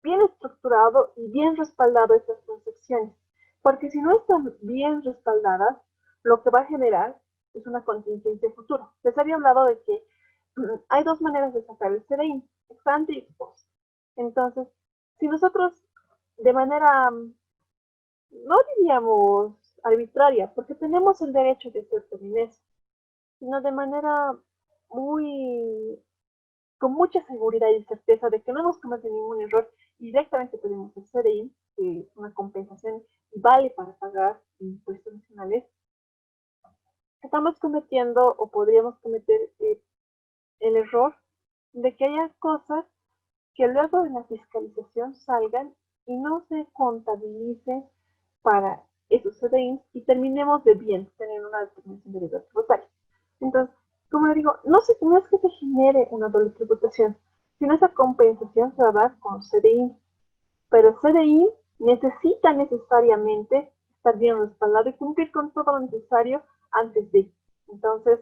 bien estructurado y bien respaldado estas transacciones, porque si no están bien respaldadas, lo que va a generar es una contingencia futura. Les había hablado de que hay dos maneras de sacar el CDI, ex ante y ex post. Entonces, si nosotros de manera, no diríamos arbitraria, porque tenemos el derecho de hacer también eso, sino de manera con mucha seguridad y certeza de que no hemos cometido ningún error directamente pedimos el CDI, que es una compensación y vale para pagar impuestos nacionales, estamos cometiendo o podríamos cometer el error de que haya cosas que luego de la fiscalización salgan y no se contabilicen para esos CDIs y terminemos de bien tener una determinación de deuda tributaria. Entonces, como le digo, no es que se genere una doble tributación, sino esa compensación se va a dar con CDI. Pero el CDI necesita necesariamente estar bien respaldado y cumplir con todo lo necesario antes de. Entonces,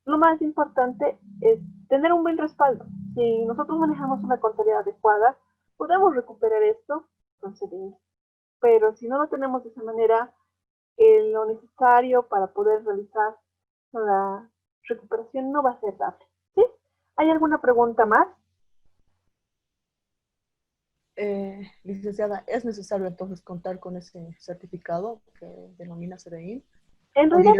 lo más importante es tener un buen respaldo. Si nosotros manejamos una contabilidad adecuada, podemos recuperar esto con CDI. Pero si no lo tenemos de esa manera, lo necesario para poder realizar la recuperación no va a ser dable. ¿Sí? ¿Hay alguna pregunta más? Licenciada, ¿es necesario entonces contar con ese certificado que denomina CDI? En ¿O realidad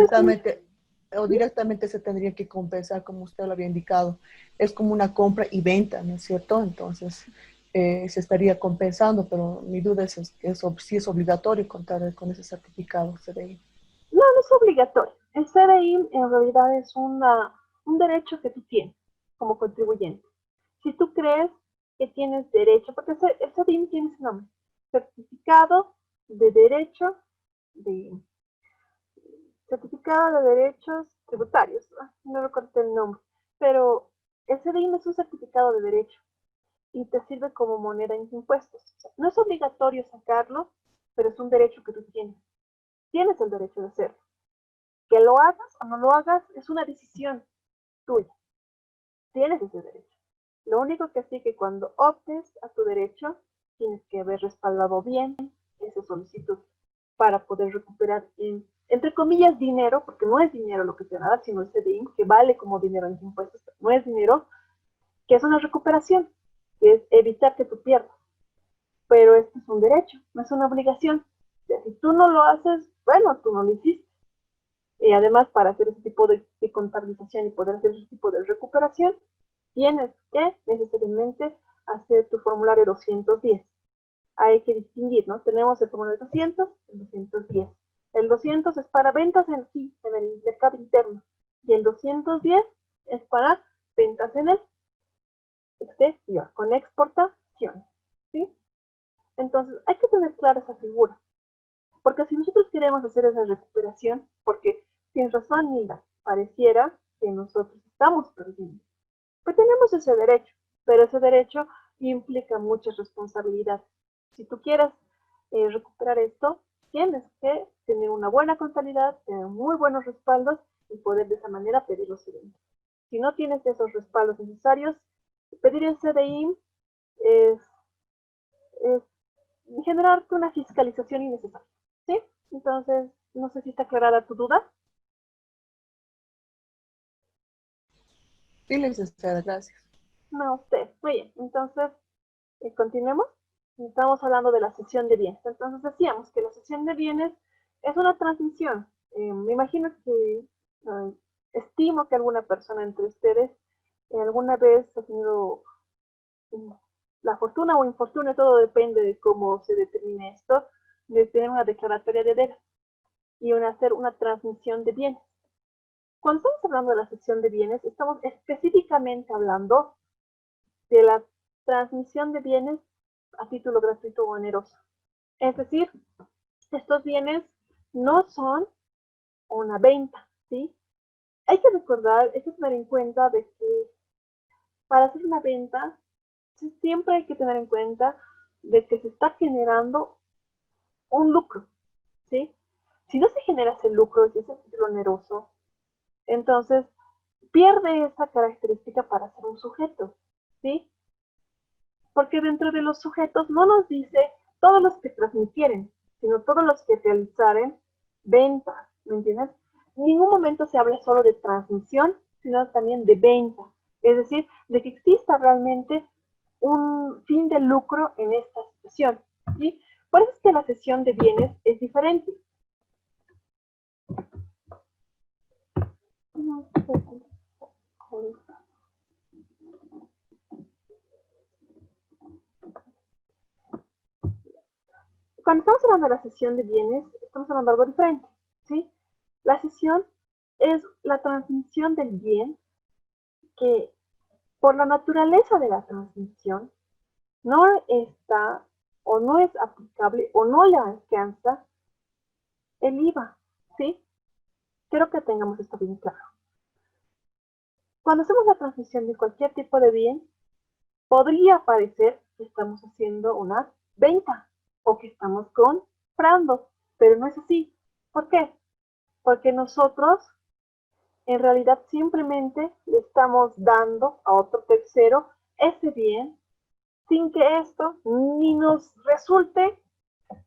directamente se tendría que compensar, como usted lo había indicado? Es como una compra y venta, ¿no es cierto? Entonces, se estaría compensando, pero mi duda es si es obligatorio contar con ese certificado CDI. No, no es obligatorio. El CDI en realidad es un derecho que tú tienes como contribuyente. Si tú crees que tienes derecho, porque el CDI tiene ese nombre, Certificado de Derecho Certificado de Derechos Tributarios, no recuerdo el nombre, pero el CDI es un certificado de derecho y te sirve como moneda en impuestos. No es obligatorio sacarlo, pero es un derecho que tú tienes. Tienes el derecho de hacerlo. Que lo hagas o no lo hagas es una decisión tuya. Tienes ese derecho. Lo único que sí que cuando optes a tu derecho, tienes que haber respaldado bien esa solicitud para poder recuperar, entre comillas, dinero, porque no es dinero lo que te va a dar, sino el CDI, que vale como dinero en impuestos, no es dinero, que es una recuperación, que es evitar que tú pierdas. Pero esto es un derecho, no es una obligación. O sea, si tú no lo haces, bueno, tú no lo hiciste. Y además, para hacer ese tipo de contabilización y poder hacer ese tipo de recuperación, tienes que necesariamente hacer tu formulario 210. Hay que distinguir, ¿no? Tenemos el formulario 200, el 210. El 200 es para ventas en sí, en el mercado interno. Y el 210 es para ventas en el exterior, con exportación. ¿Sí? Entonces, hay que tener clara esa figura. Porque si nosotros queremos hacer esa recuperación, porque tienes razón, Nilda, pareciera que nosotros estamos perdiendo. Pues tenemos ese derecho, pero ese derecho implica muchas responsabilidades. Si tú quieres recuperar esto, tienes que tener una buena contabilidad, tener muy buenos respaldos y poder de esa manera pedir los CDI. Si no tienes esos respaldos necesarios, pedir el CDI es generarte una fiscalización innecesaria. ¿Sí? Entonces, no sé si está aclarada tu duda. Sí, licenciada, gracias. No, usted. Muy bien. Entonces, continuemos. Estamos hablando de la cesión de bienes. Entonces, decíamos que la cesión de bienes es una transmisión. Me imagino que, estimo que alguna persona entre ustedes alguna vez ha tenido la fortuna o infortuna, todo depende de cómo se determine esto, de tener una declaratoria de deuda y hacer una transmisión de bienes. Cuando estamos hablando de la cesión de bienes, estamos específicamente hablando de la transmisión de bienes a título gratuito o oneroso. Es decir, estos bienes no son una venta, ¿sí? Hay que recordar, hay que tener en cuenta de que para hacer una venta, siempre hay que tener en cuenta de que se está generando un lucro, ¿sí? Si no se genera ese lucro, si es el título oneroso, entonces pierde esa característica para ser un sujeto, ¿sí? Porque dentro de los sujetos no nos dice todos los que transmitieren, sino todos los que realizaren ventas, ¿me entiendes? En ningún momento se habla solo de transmisión, sino también de venta, es decir, de que exista realmente un fin de lucro en esta situación, ¿sí? Por eso es que la cesión de bienes es diferente. Cuando estamos hablando de la cesión de bienes, estamos hablando de algo diferente, ¿sí? La cesión es la transmisión del bien que, por la naturaleza de la transmisión, no está o no es aplicable o no le alcanza el IVA, ¿sí? Quiero que tengamos esto bien claro. Cuando hacemos la transmisión de cualquier tipo de bien, podría parecer que estamos haciendo una venta o que estamos comprando, pero no es así. ¿Por qué? Porque nosotros en realidad simplemente le estamos dando a otro tercero ese bien sin que esto ni nos resulte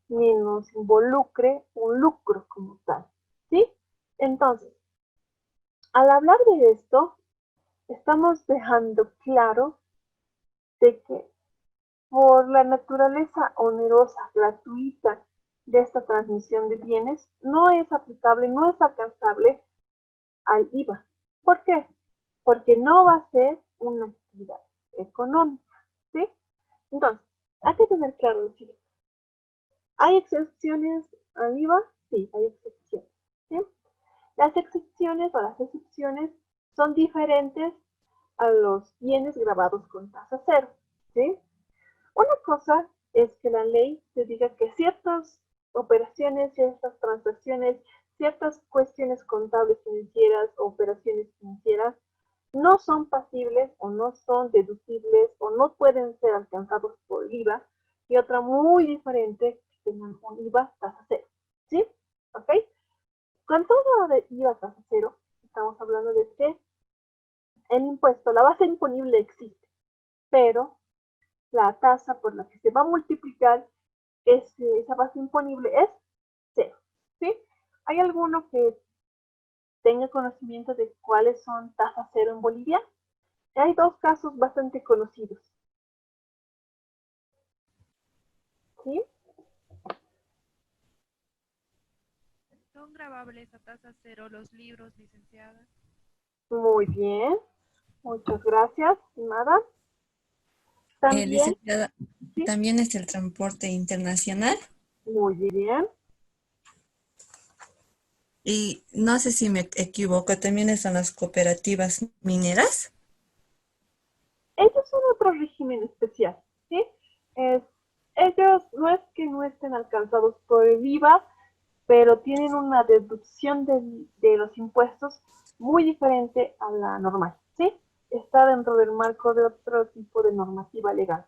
ni nos involucre un lucro como tal, ¿sí? Entonces, al hablar de esto, estamos dejando claro de que por la naturaleza onerosa, gratuita de esta transmisión de bienes, no es aplicable, no es alcanzable al IVA. ¿Por qué? Porque no va a ser una actividad económica, ¿sí? Entonces, hay que tener claro lo siguiente. ¿Hay excepciones al IVA? Sí, hay excepciones, ¿sí? Las excepciones o las excepciones son diferentes a los bienes grabados con tasa cero, ¿sí? Una cosa es que la ley te diga que ciertas operaciones, ciertas transacciones, ciertas cuestiones contables financieras o operaciones financieras no son pasibles o no son deducibles o no pueden ser alcanzados por IVA, y otra muy diferente que tengan un IVA tasa cero, ¿sí? ¿Ok? Cuando estamos hablando de IVA tasa cero, estamos hablando de que el impuesto, la base imponible existe, pero la tasa por la que se va a multiplicar esa base imponible es cero, ¿sí? ¿Hay alguno que tenga conocimiento de cuáles son tasas cero en Bolivia? Hay dos casos bastante conocidos, ¿sí? ¿Son grabables a tasa cero los libros, licenciada? Muy bien, muchas gracias, estimada. También, licenciada, ¿sí? también es el transporte internacional. Muy bien. Y no sé si me equivoco, también están las cooperativas mineras. Ellos son otro régimen especial, ¿sí? Ellos no es que no estén alcanzados por el IVA, pero tienen una deducción de los impuestos muy diferente a la normal, ¿sí? Está dentro del marco de otro tipo de normativa legal,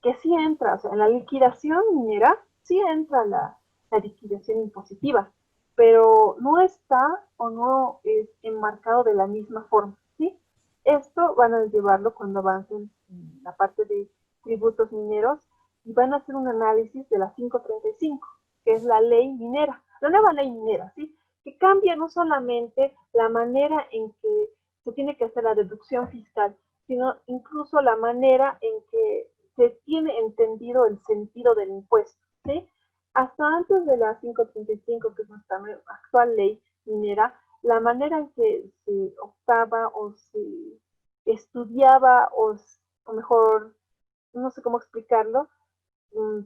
que sí entra, o sea, en la liquidación minera, sí entra la liquidación impositiva, pero no está o no es enmarcado de la misma forma, ¿sí? Esto van a llevarlo cuando avancen en la parte de tributos mineros y van a hacer un análisis de la 535, que es la ley minera, la nueva ley minera, ¿sí? Que cambia no solamente la manera en que se tiene que hacer la deducción fiscal, sino incluso la manera en que se tiene entendido el sentido del impuesto, ¿sí? Hasta antes de la 535, que es nuestra actual ley minera, la manera en que se optaba o se estudiaba o mejor, no sé cómo explicarlo,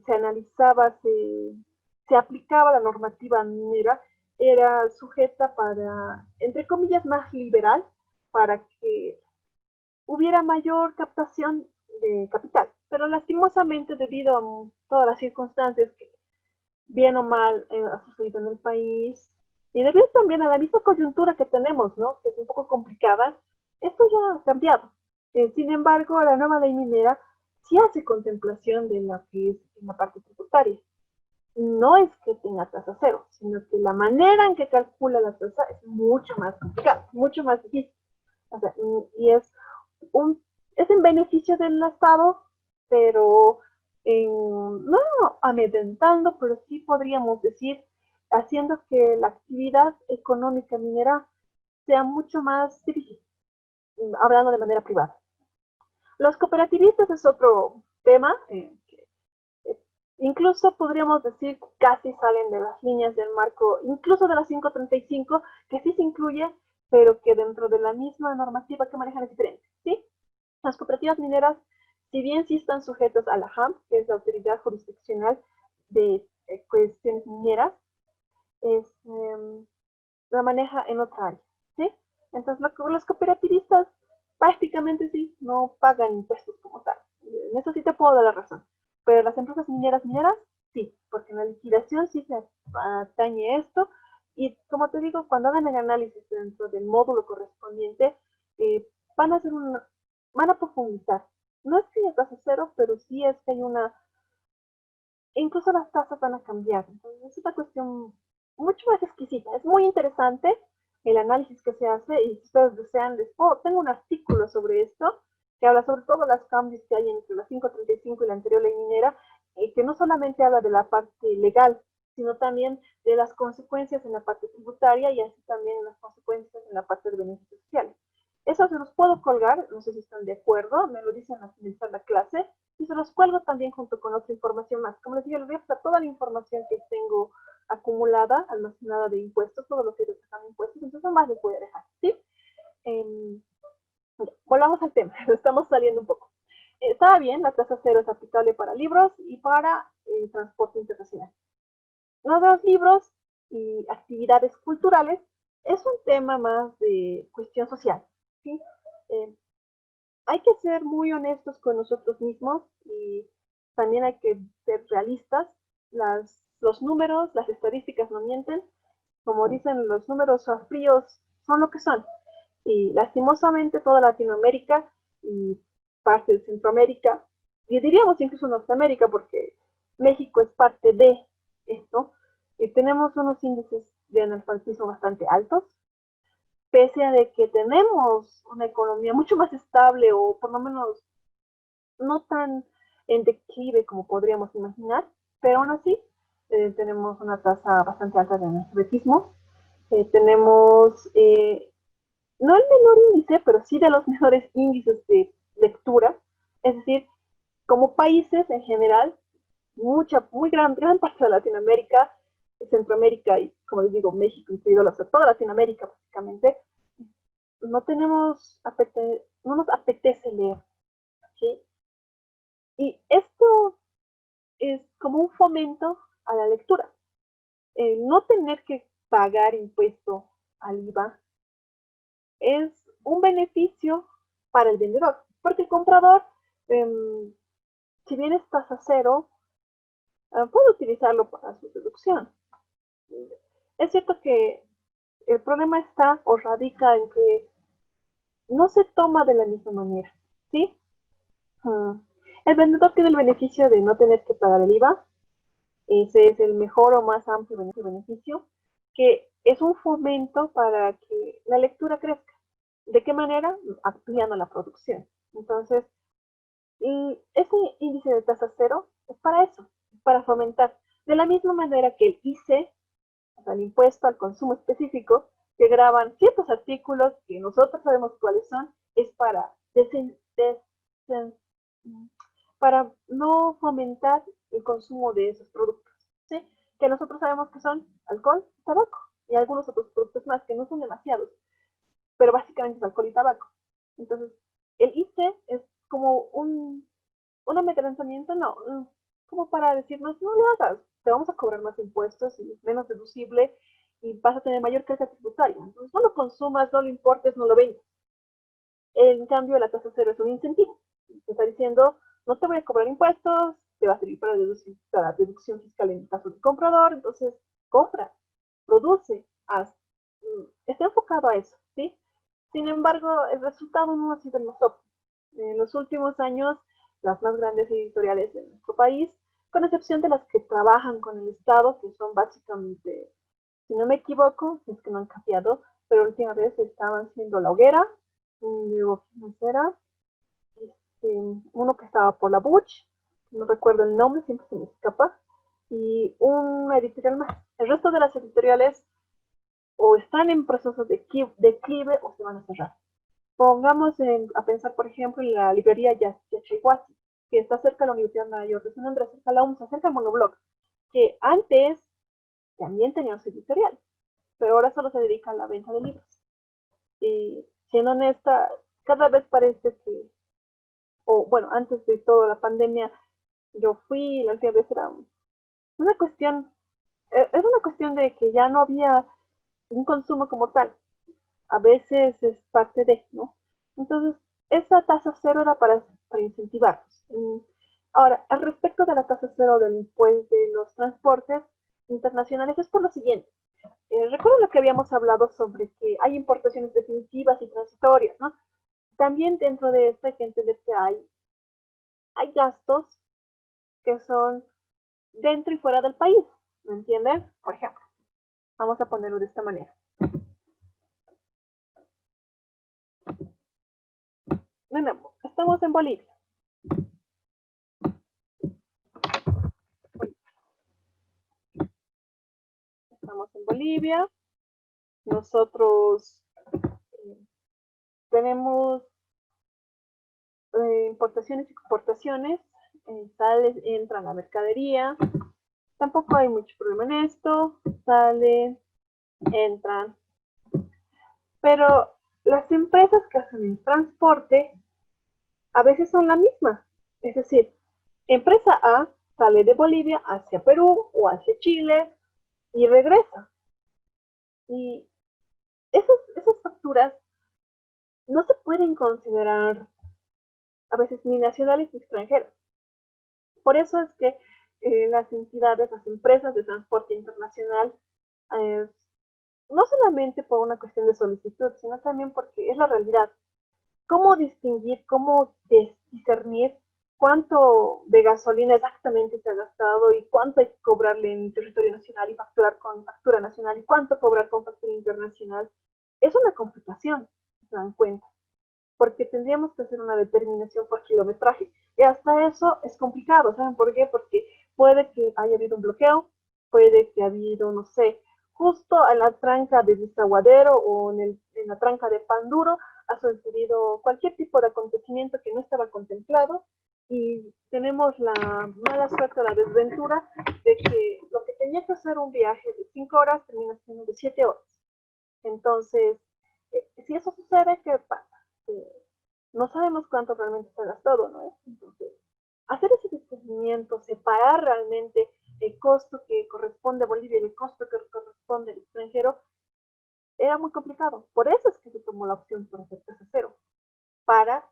se analizaba, se aplicaba la normativa minera, era sujeta para, entre comillas, más liberal, para que hubiera mayor captación de capital. Pero lastimosamente, debido a todas las circunstancias que bien o mal ha sucedido en el país, y debido también a la misma coyuntura que tenemos, ¿no? Que es un poco complicada, esto ya ha cambiado. Sin embargo, la nueva ley minera sí hace contemplación de lo que es en la parte tributaria. No es que tenga tasa cero, sino que la manera en que calcula la tasa es mucho más complicada, mucho más difícil. O sea, y es en beneficio del Estado, pero no amedrentando, pero sí podríamos decir, haciendo que la actividad económica minera sea mucho más difícil, hablando de manera privada. Los cooperativistas es otro tema, incluso podríamos decir que casi salen de las líneas del marco, incluso de la 535, que sí se incluye, pero que dentro de la misma normativa que manejan es diferente, ¿sí? Las cooperativas mineras, si bien sí están sujetas a la HAM, que es la autoridad jurisdiccional de cuestiones mineras, la maneja en otra área, ¿sí? Entonces los cooperativistas prácticamente sí, no pagan impuestos como tal. En eso sí te puedo dar la razón. Pero las empresas mineras, sí, porque en la liquidación sí se atañe esto. Y como te digo, cuando hagan el análisis dentro del módulo correspondiente, van a profundizar. No es que haya tasa cero, pero sí es que hay incluso las tasas van a cambiar. Entonces es una cuestión mucho más exquisita. Es muy interesante el análisis que se hace y si ustedes desean, tengo un artículo sobre esto que habla sobre todos los cambios que hay entre la 535 y la anterior ley minera, que no solamente habla de la parte legal, sino también de las consecuencias en la parte tributaria y así también las consecuencias en la parte de beneficios sociales. Eso se los puedo colgar, no sé si están de acuerdo, me lo dicen al finalizar la clase, y se los cuelgo también junto con otra información más. Como les digo, les voy a pasar toda la información que tengo acumulada, almacenada de impuestos, todo lo que ellos sacan impuestos, entonces más les voy a dejar, ¿sí? Volvamos al tema, estamos saliendo un poco. Estaba bien, la tasa cero es aplicable para libros y para transporte internacional. Los libros y actividades culturales es un tema más de cuestión social, ¿sí? Hay que ser muy honestos con nosotros mismos y también hay que ser realistas. Los números, las estadísticas no mienten. Como dicen, los números fríos son lo que son. Y lastimosamente toda Latinoamérica y parte de Centroamérica, y diríamos incluso Norteamérica, porque México es parte de esto, tenemos unos índices de analfabetismo bastante altos, pese a de que tenemos una economía mucho más estable o por lo menos no tan en declive como podríamos imaginar, pero aún así tenemos una tasa bastante alta de analfabetismo. Tenemos no el menor índice, pero sí de los mejores índices de lectura, es decir, como países en general, muy gran parte de Latinoamérica, Centroamérica y, como les digo, México, incluido toda Latinoamérica básicamente, no nos apetece leer, ¿sí? Y esto es como un fomento a la lectura. No tener que pagar impuesto al IVA es un beneficio para el vendedor, porque el comprador, si bien es tasa cero, puede utilizarlo para su deducción. Es cierto que el problema está o radica en que no se toma de la misma manera, ¿sí? El vendedor tiene el beneficio de no tener que pagar el IVA. Ese es el mejor o más amplio beneficio, que es un fomento para que la lectura crezca. ¿De qué manera? Ampliando la producción. Entonces, ese índice de tasa cero es para eso, para fomentar. De la misma manera que el ICE, o sea, el impuesto al consumo específico, que graban ciertos artículos que nosotros sabemos cuáles son, es para no fomentar el consumo de esos productos, ¿sí? Que nosotros sabemos que son alcohol y tabaco, y algunos otros productos más que no son demasiados, pero básicamente es alcohol y tabaco. Entonces, el ICE es como un amedrentamiento, no, como para decirnos, no lo hagas, te vamos a cobrar más impuestos y es menos deducible y vas a tener mayor carga tributaria. Entonces, no lo consumas, no lo importes, no lo vendas. En cambio, la tasa cero es un incentivo. Te está diciendo, no te voy a cobrar impuestos, te va a servir para la deducción fiscal en el caso del comprador, entonces compra, produce, haz. Está enfocado a eso, ¿sí? Sin embargo, el resultado no ha sido el más óptimo. En los últimos años, las más grandes editoriales de nuestro país, con excepción de las que trabajan con el Estado, que son básicamente, si no me equivoco, es que no han cambiado, pero la última vez estaban siendo La Hoguera, luego Financiera, uno que estaba por la Butch, no recuerdo el nombre, siempre se me escapa, y una editorial más. El resto de las editoriales o están en proceso de declive o se van a cerrar. Pongamos a pensar, por ejemplo, en la librería Yachaywasi, que está cerca de la Universidad Mayor de San Andrés, cerca de la UMSA, cerca del Monobloc, que antes también tenía su editorial, pero ahora solo se dedica a la venta de libros. Y siendo honesta, cada vez parece que, o bueno, antes de toda la pandemia, yo fui, la última vez era una cuestión, es una cuestión de que ya no había un consumo como tal. A veces es parte de, ¿no? Entonces, esa tasa cero era para incentivarlos. Ahora, al respecto de la tasa cero de los transportes internacionales, es por lo siguiente. Recuerden lo que habíamos hablado sobre que hay importaciones definitivas y transitorias, ¿no? También dentro de esto hay que entender que hay gastos que son dentro y fuera del país, ¿me entienden? Por ejemplo, vamos a ponerlo de esta manera. Bueno, estamos en Bolivia. Estamos en Bolivia. Nosotros tenemos importaciones y exportaciones. Sale, entra la mercadería. Tampoco hay mucho problema en esto. Sale, entran. Pero las empresas que hacen el transporte a veces son la misma. Es decir, empresa A sale de Bolivia hacia Perú o hacia Chile y regresa. Y esas facturas no se pueden considerar a veces ni nacionales ni extranjeras. Por eso es que las entidades, las empresas de transporte internacional, no solamente por una cuestión de solicitud, sino también porque es la realidad. ¿Cómo distinguir, cómo discernir cuánto de gasolina exactamente se ha gastado y cuánto hay que cobrarle en territorio nacional y facturar con factura nacional y cuánto cobrar con factura internacional? Es una complicación, se dan cuenta, porque tendríamos que hacer una determinación por kilometraje. Y hasta eso es complicado, ¿saben por qué? Porque puede que haya habido un bloqueo, puede que haya habido, no sé, justo en la tranca de Desaguadero o en la tranca de Panduro ha sucedido cualquier tipo de acontecimiento que no estaba contemplado y tenemos la mala suerte o la desventura de que lo que tenía que hacer un viaje de 5 horas termina siendo de 7 horas. Entonces, si eso sucede, ¿qué pasa? No sabemos cuánto realmente se ha gastado, ¿no? Entonces, hacer ese discernimiento, separar realmente el costo que corresponde a Bolivia y el costo que corresponde al extranjero, era muy complicado. Por eso es que se tomó la opción por hacer tasa cero, para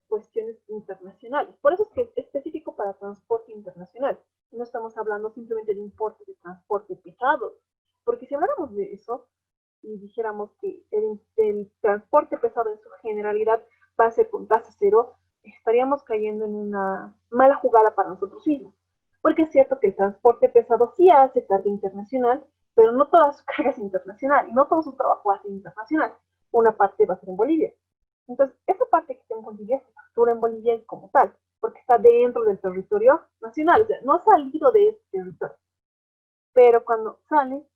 cuestiones internacionales. Por eso es que es específico para transporte internacional. No estamos hablando simplemente de importes de transporte pesado, porque si habláramos de eso y dijéramos que el transporte pesado en su generalidad va a ser con tasa cero, estaríamos cayendo en una mala jugada para nosotros mismos. Porque es cierto que el transporte pesado sí hace carga internacional, pero no toda su carga es internacional, y no todo su trabajo hace internacional. Una parte va a ser en Bolivia. Entonces, esa parte que está en Bolivia se factura en Bolivia como tal, porque está dentro del territorio nacional, o sea, no ha salido de ese territorio. Pero cuando sale,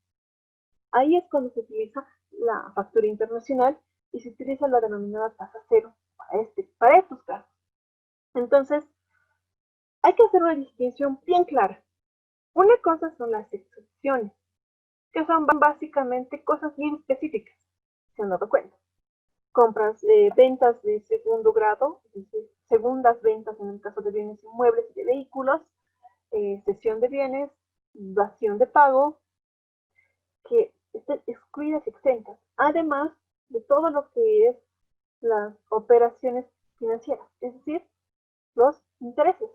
ahí es cuando se utiliza la factura internacional y se utiliza la denominada tasa cero para estos casos. Entonces, hay que hacer una distinción bien clara. Una cosa son las excepciones, que son básicamente cosas bien específicas, se han dado cuenta. Compras, ventas de segundo grado, es decir, segundas ventas en el caso de bienes inmuebles y de vehículos, cesión de bienes, dación de pago, que estén excluidas y exentas, además de todo lo que es las operaciones financieras, es decir, los intereses.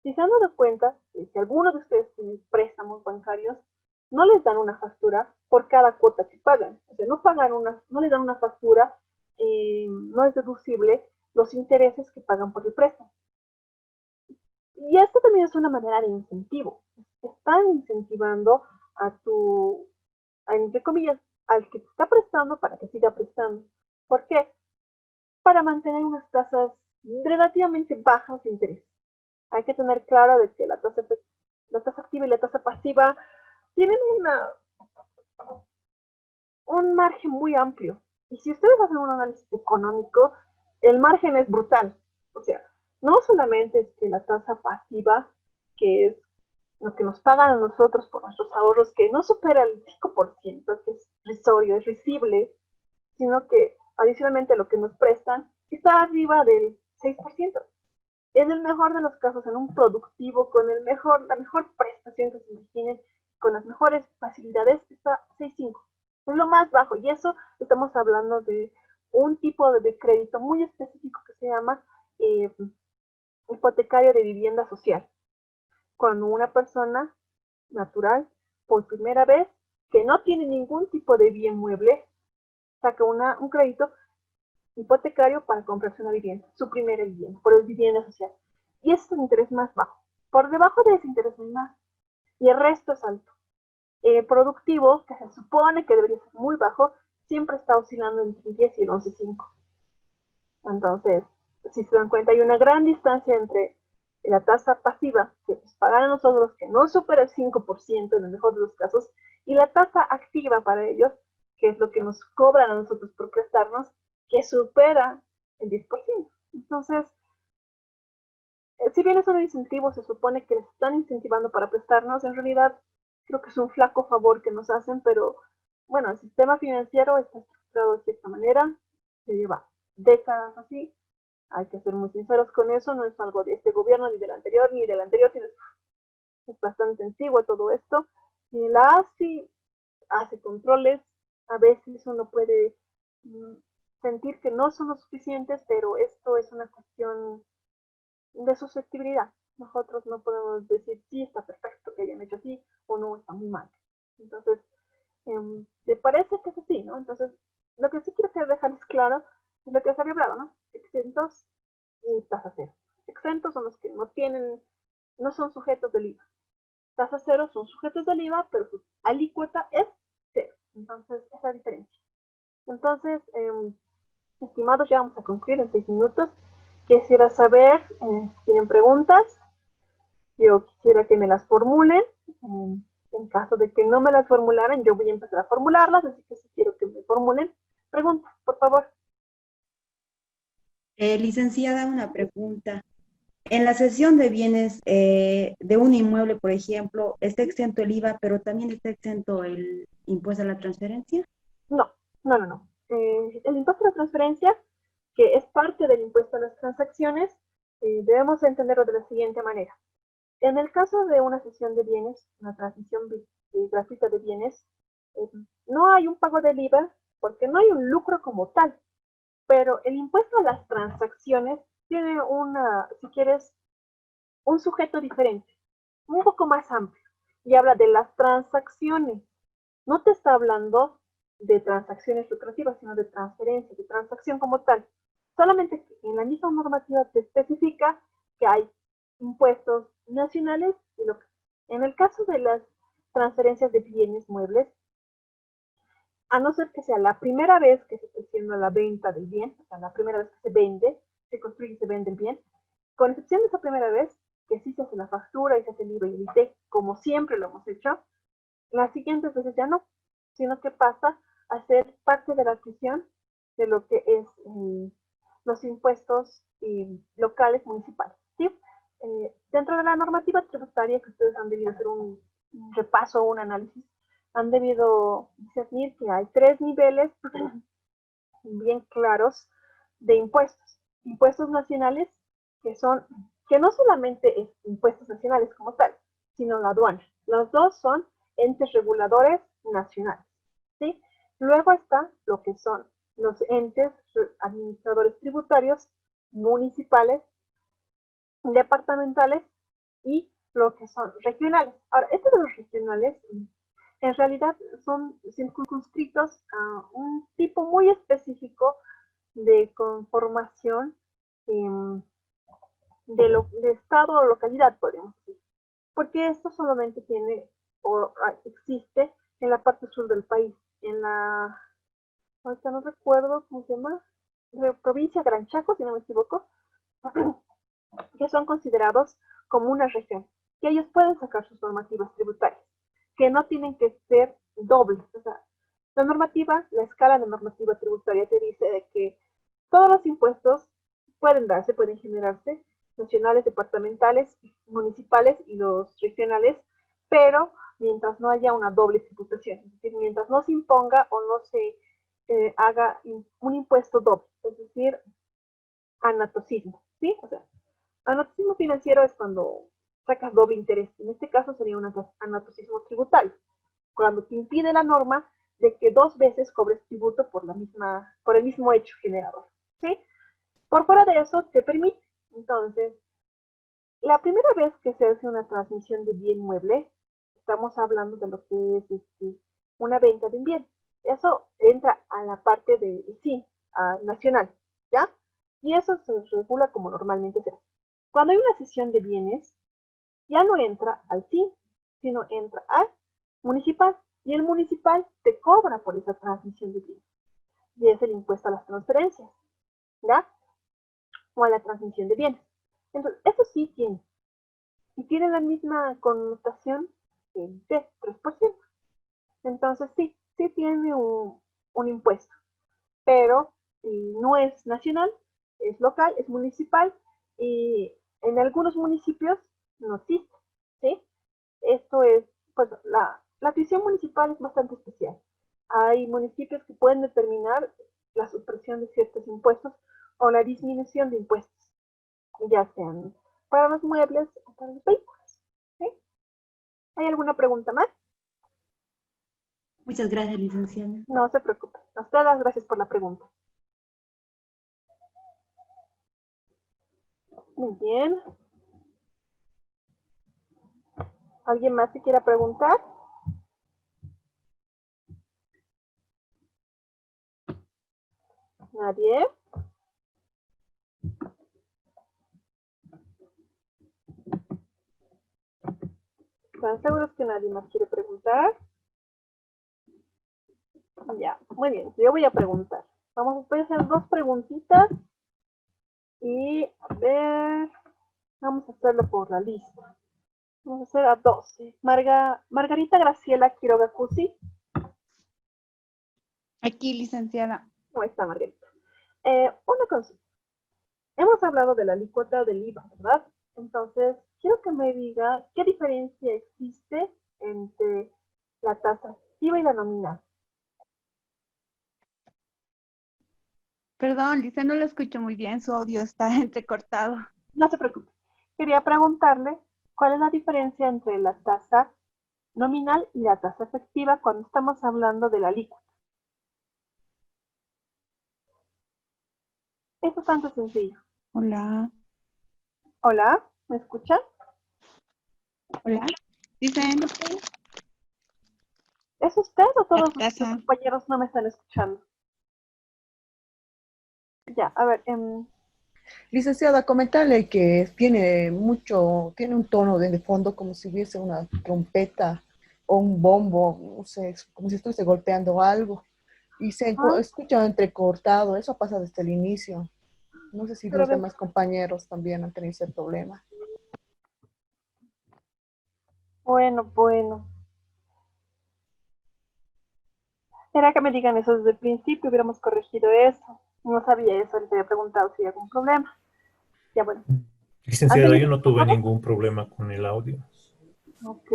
Si se han dado cuenta, si algunos de ustedes tienen préstamos bancarios, no les dan una factura por cada cuota que pagan. O sea, no les dan una factura, no es deducible los intereses que pagan por el préstamo. Y esto también es una manera de incentivo. Están incentivando entre comillas, al que te está prestando para que siga prestando. ¿Por qué? Para mantener unas tasas relativamente bajas de interés. Hay que tener claro de que la tasa activa y la tasa pasiva tienen un margen muy amplio. Y si ustedes hacen un análisis económico, el margen es brutal. O sea, no solamente es que la tasa pasiva, que es lo que nos pagan a nosotros por nuestros ahorros, que no supera el 5%, que es risorio, es risible, sino que adicionalmente lo que nos prestan está arriba del 6%. En el mejor de los casos, en un productivo con la mejor pacientes se imaginen con las mejores facilidades está 6.5. Es lo más bajo y eso estamos hablando de un tipo de crédito muy específico que se llama hipotecario de vivienda social. Cuando una persona natural, por primera vez, que no tiene ningún tipo de bien mueble, saca un crédito hipotecario para comprarse una vivienda, su primera vivienda, por el vivienda social. Y ese es el interés más bajo. Por debajo de ese interés no hay más. Y el resto es alto. El productivo, que se supone que debería ser muy bajo, siempre está oscilando entre el 10 y el 11.5. Entonces, si se dan cuenta, hay una gran distancia entre la tasa pasiva que nos pagan a nosotros, que no supera el 5% en el mejor de los casos, y la tasa activa para ellos, que es lo que nos cobran a nosotros por prestarnos, que supera el 10%. Entonces, si bien es un incentivo, se supone que les están incentivando para prestarnos, en realidad creo que es un flaco favor que nos hacen, pero bueno, el sistema financiero está estructurado de cierta manera, se lleva décadas así, hay que ser muy sinceros con eso, no es algo de este gobierno, ni del anterior, sino es bastante antiguo todo esto. Y la ASFI hace controles, a veces uno puede sentir que no son lo suficientes, pero esto es una cuestión de susceptibilidad. Nosotros no podemos decir, sí, está perfecto que hayan hecho así, o no, está muy mal. Entonces, ¿te parece que es así, no? Entonces, lo que sí quiero dejarles claro es lo que se había hablado, ¿no? Exentos y tasa cero. Exentos son los que no son sujetos del IVA. Tasa cero son sujetos del IVA, pero su alícuota es cero. Entonces, esa es la diferencia. Entonces, estimados, ya vamos a concluir en 6 minutos. Quisiera saber si tienen preguntas. Yo quisiera que me las formulen. En caso de que no me las formularan, yo voy a empezar a formularlas, así que si quiero que me formulen preguntas, por favor. Licenciada, una pregunta. En la cesión de bienes de un inmueble, por ejemplo, ¿está exento el IVA, pero también está exento el impuesto a la transferencia? No. El impuesto a la transferencia, que es parte del impuesto a las transacciones, debemos entenderlo de la siguiente manera. En el caso de una cesión de bienes, una transmisión gratuita de bienes, no hay un pago del IVA porque no hay un lucro como tal, pero el impuesto a las transacciones tiene si quieres, un sujeto diferente, un poco más amplio, y habla de las transacciones. No te está hablando de transacciones lucrativas, sino de transferencia, de transacción como tal. Solamente que en la misma normativa te especifica que hay impuestos nacionales y locales. En el caso de las transferencias de bienes muebles, a no ser que sea la primera vez que se está haciendo la venta del bien, o sea, la primera vez que se vende, se construye y se vende el bien, con excepción de esa primera vez, que sí se hace la factura y se hace el IVA y el IT, como siempre lo hemos hecho, las siguientes veces ya no, sino que pasa a ser parte de la adquisición de lo que es los impuestos locales municipales, ¿sí? Dentro de la normativa tributaria, que ustedes han debido hacer un repaso o un análisis, han debido discernir que hay 3 niveles bien claros de impuestos. Impuestos nacionales, que no solamente es impuestos nacionales como tal, sino la aduana. Los dos son entes reguladores nacionales, ¿sí? Luego está lo que son los entes administradores tributarios municipales, departamentales y lo que son regionales. Ahora, estos de los regionales en realidad son circunscritos a un tipo muy específico de conformación de estado o localidad, podemos decir. Porque esto solamente existe en la parte sur del país, ahorita no recuerdo cómo se llama, provincia Gran Chaco, si no me equivoco, que son considerados como una región, que ellos pueden sacar sus normativas tributarias, que no tienen que ser dobles. O sea, la escala de normativa tributaria te dice de que todos los impuestos pueden generarse, nacionales, departamentales, municipales y los regionales, pero mientras no haya una doble tributación, es decir, mientras no se imponga o no se haga un impuesto doble, es decir, anatocismo, ¿sí? O sea, anatocismo financiero es cuando sacas doble interés. En este caso sería un anatocismo tributario, cuando te impide la norma de que 2 veces cobres tributo por el mismo hecho generador, ¿sí? Por fuera de eso te permite. Entonces, la primera vez que se hace una transmisión de bien mueble, estamos hablando de lo que es una venta de un bien. Eso entra a la parte de sí, nacional, ¿ya? Y eso se regula como normalmente se hace. Cuando hay una cesión de bienes, ya no entra al sí, sino entra al municipal. Y el municipal te cobra por esa transmisión de bienes. Y es el impuesto a las transferencias, ¿ya? O a la transmisión de bienes. Entonces, eso sí tiene. Y tiene la misma connotación que el de 3%. Entonces, sí tiene un impuesto. Pero no es nacional, es local, es municipal. Y en algunos municipios no existe, ¿sí? Esto es, pues, la tuición municipal es bastante especial. Hay municipios que pueden determinar la supresión de ciertos impuestos o la disminución de impuestos, ya sean para los muebles o para los vehículos, ¿sí? ¿Hay alguna pregunta más? Muchas gracias, licenciada. No se preocupe. A usted las gracias por la pregunta. Muy bien. ¿Alguien más que quiera preguntar? ¿Nadie? ¿Están seguros que nadie más quiere preguntar? Ya, muy bien. Yo voy a preguntar. Vamos a hacer 2 preguntitas. Y, a ver, vamos a hacerlo por la lista. Vamos a hacer a 12. Margarita Graciela Quiroga Cusi. Aquí, licenciada. ¿Cómo está, Margarita? Una consulta. Hemos hablado de la alícuota del IVA, ¿verdad? Entonces, quiero que me diga qué diferencia existe entre la tasa activa y la nominal. Perdón, Lisa, no lo escucho muy bien. Su audio está entrecortado. No se preocupe. Quería preguntarle cuál es la diferencia entre la tasa nominal y la tasa efectiva cuando estamos hablando de la alícuota. Es bastante sencillo. Hola. Hola, ¿me escuchan? Hola. Dicen. ¿Es usted o todos los compañeros no me están escuchando? Ya, a ver. Licenciada, comentarle que tiene un tono de fondo como si hubiese una trompeta o un bombo, no sé, como si estuviese golpeando algo. Y se escucha entrecortado, eso pasa desde el inicio. No sé si los demás compañeros también han tenido ese problema. Bueno. Era que me digan eso desde el principio, hubiéramos corregido eso. No sabía eso, les había preguntado si había algún problema. Ya, bueno. Licenciada, yo no tuve ningún problema con el audio. Ok.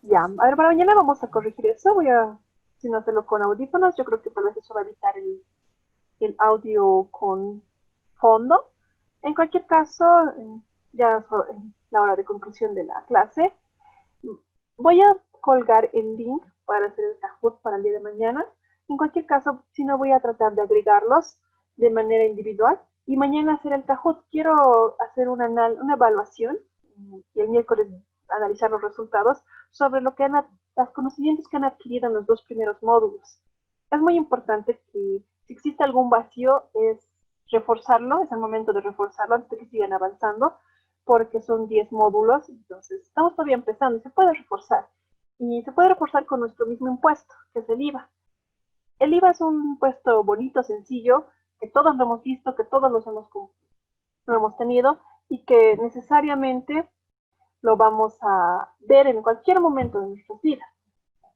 Ya, a ver, para mañana vamos a corregir eso. Voy a, si no hacerlo con audífonos, yo creo que tal vez eso va a evitar el audio con fondo. En cualquier caso, ya es la hora de conclusión de la clase. Voy a colgar el link para hacer el Kahoot para el día de mañana. En cualquier caso, si no, voy a tratar de agregarlos de manera individual y mañana hacer el Kahoot. Quiero hacer una evaluación y el miércoles analizar los resultados sobre los conocimientos que han adquirido en los 2 primeros módulos. Es muy importante que si existe algún vacío es reforzarlo, es el momento de reforzarlo antes de que sigan avanzando, porque son 10 módulos, entonces estamos todavía empezando y se puede reforzar. Y se puede reforzar con nuestro mismo impuesto, que es el IVA. El IVA es un impuesto bonito, sencillo, que todos lo hemos visto, que todos lo hemos tenido y que necesariamente lo vamos a ver en cualquier momento de nuestras vidas.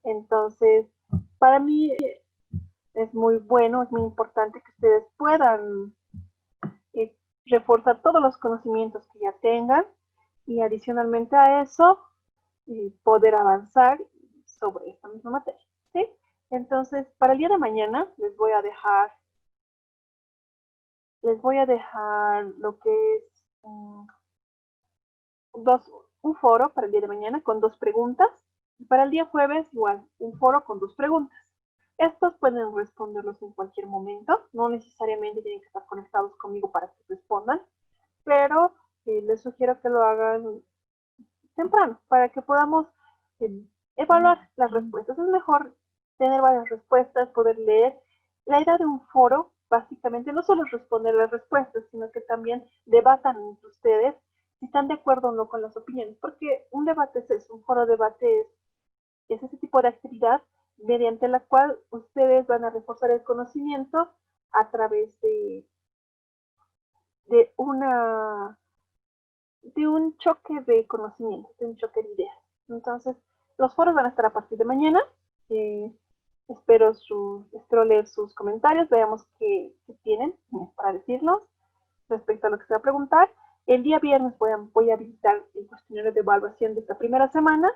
Entonces, para mí es muy bueno, es muy importante que ustedes puedan reforzar todos los conocimientos que ya tengan y adicionalmente a eso poder avanzar sobre esta misma materia, ¿sí? Entonces, para el día de mañana les voy a dejar lo que es un foro para el día de mañana con 2 preguntas. Y para el día jueves, igual, un foro con 2 preguntas. Estos pueden responderlos en cualquier momento. No necesariamente tienen que estar conectados conmigo para que respondan. Pero les sugiero que lo hagan temprano para que podamos evaluar las respuestas. Es mejor tener varias respuestas, poder leer. La idea de un foro, básicamente, no solo es responder las respuestas, sino que también debatan entre ustedes si están de acuerdo o no con las opiniones, porque un debate es eso, un foro de debate es ese tipo de actividad mediante la cual ustedes van a reforzar el conocimiento a través de un choque de conocimientos, de un choque de ideas. Entonces, los foros van a estar a partir de mañana. Espero leer sus comentarios, veamos qué tienen para decirnos respecto a lo que se va a preguntar. El día viernes voy a visitar el cuestionario de evaluación de esta primera semana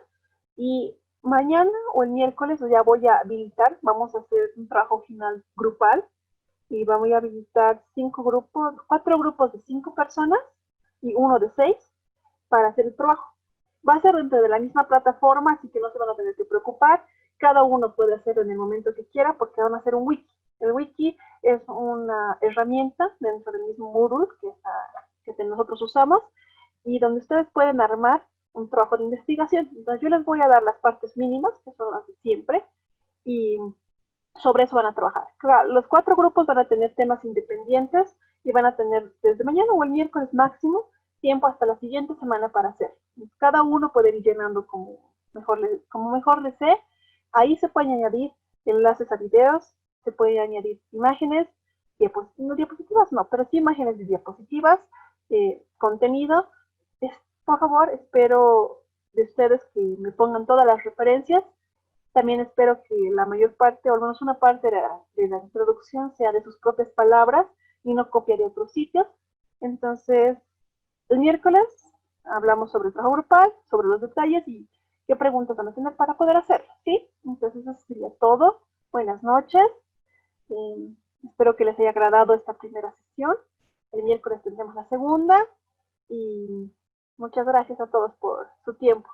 y mañana o el miércoles ya voy a habilitar, vamos a hacer un trabajo final grupal y voy a habilitar 4 grupos de 5 personas y 1 de 6 para hacer el trabajo. Va a ser dentro de la misma plataforma, así que no se van a tener que preocupar. Cada uno puede hacerlo en el momento que quiera porque van a hacer un wiki. El wiki es una herramienta dentro del mismo Moodle que nosotros usamos y donde ustedes pueden armar un trabajo de investigación. Entonces yo les voy a dar las partes mínimas, que son las de siempre, y sobre eso van a trabajar. Claro, los 4 grupos van a tener temas independientes y van a tener desde mañana o el miércoles máximo tiempo hasta la siguiente semana para hacer. Cada uno puede ir llenando como mejor desee. Ahí se pueden añadir enlaces a videos, se pueden añadir imágenes, diapositivas no, pero sí imágenes de diapositivas, contenido. Por favor, espero de ustedes que me pongan todas las referencias. También espero que la mayor parte, o al menos una parte de la introducción sea de sus propias palabras y no copia de otros sitios. Entonces, el miércoles hablamos sobre el trabajo grupal, sobre los detalles y qué preguntas van a tener para poder hacerlo, ¿sí? Entonces, eso sería todo. Buenas noches. Espero que les haya agradado esta primera sesión. El miércoles tendremos la segunda. Y muchas gracias a todos por su tiempo.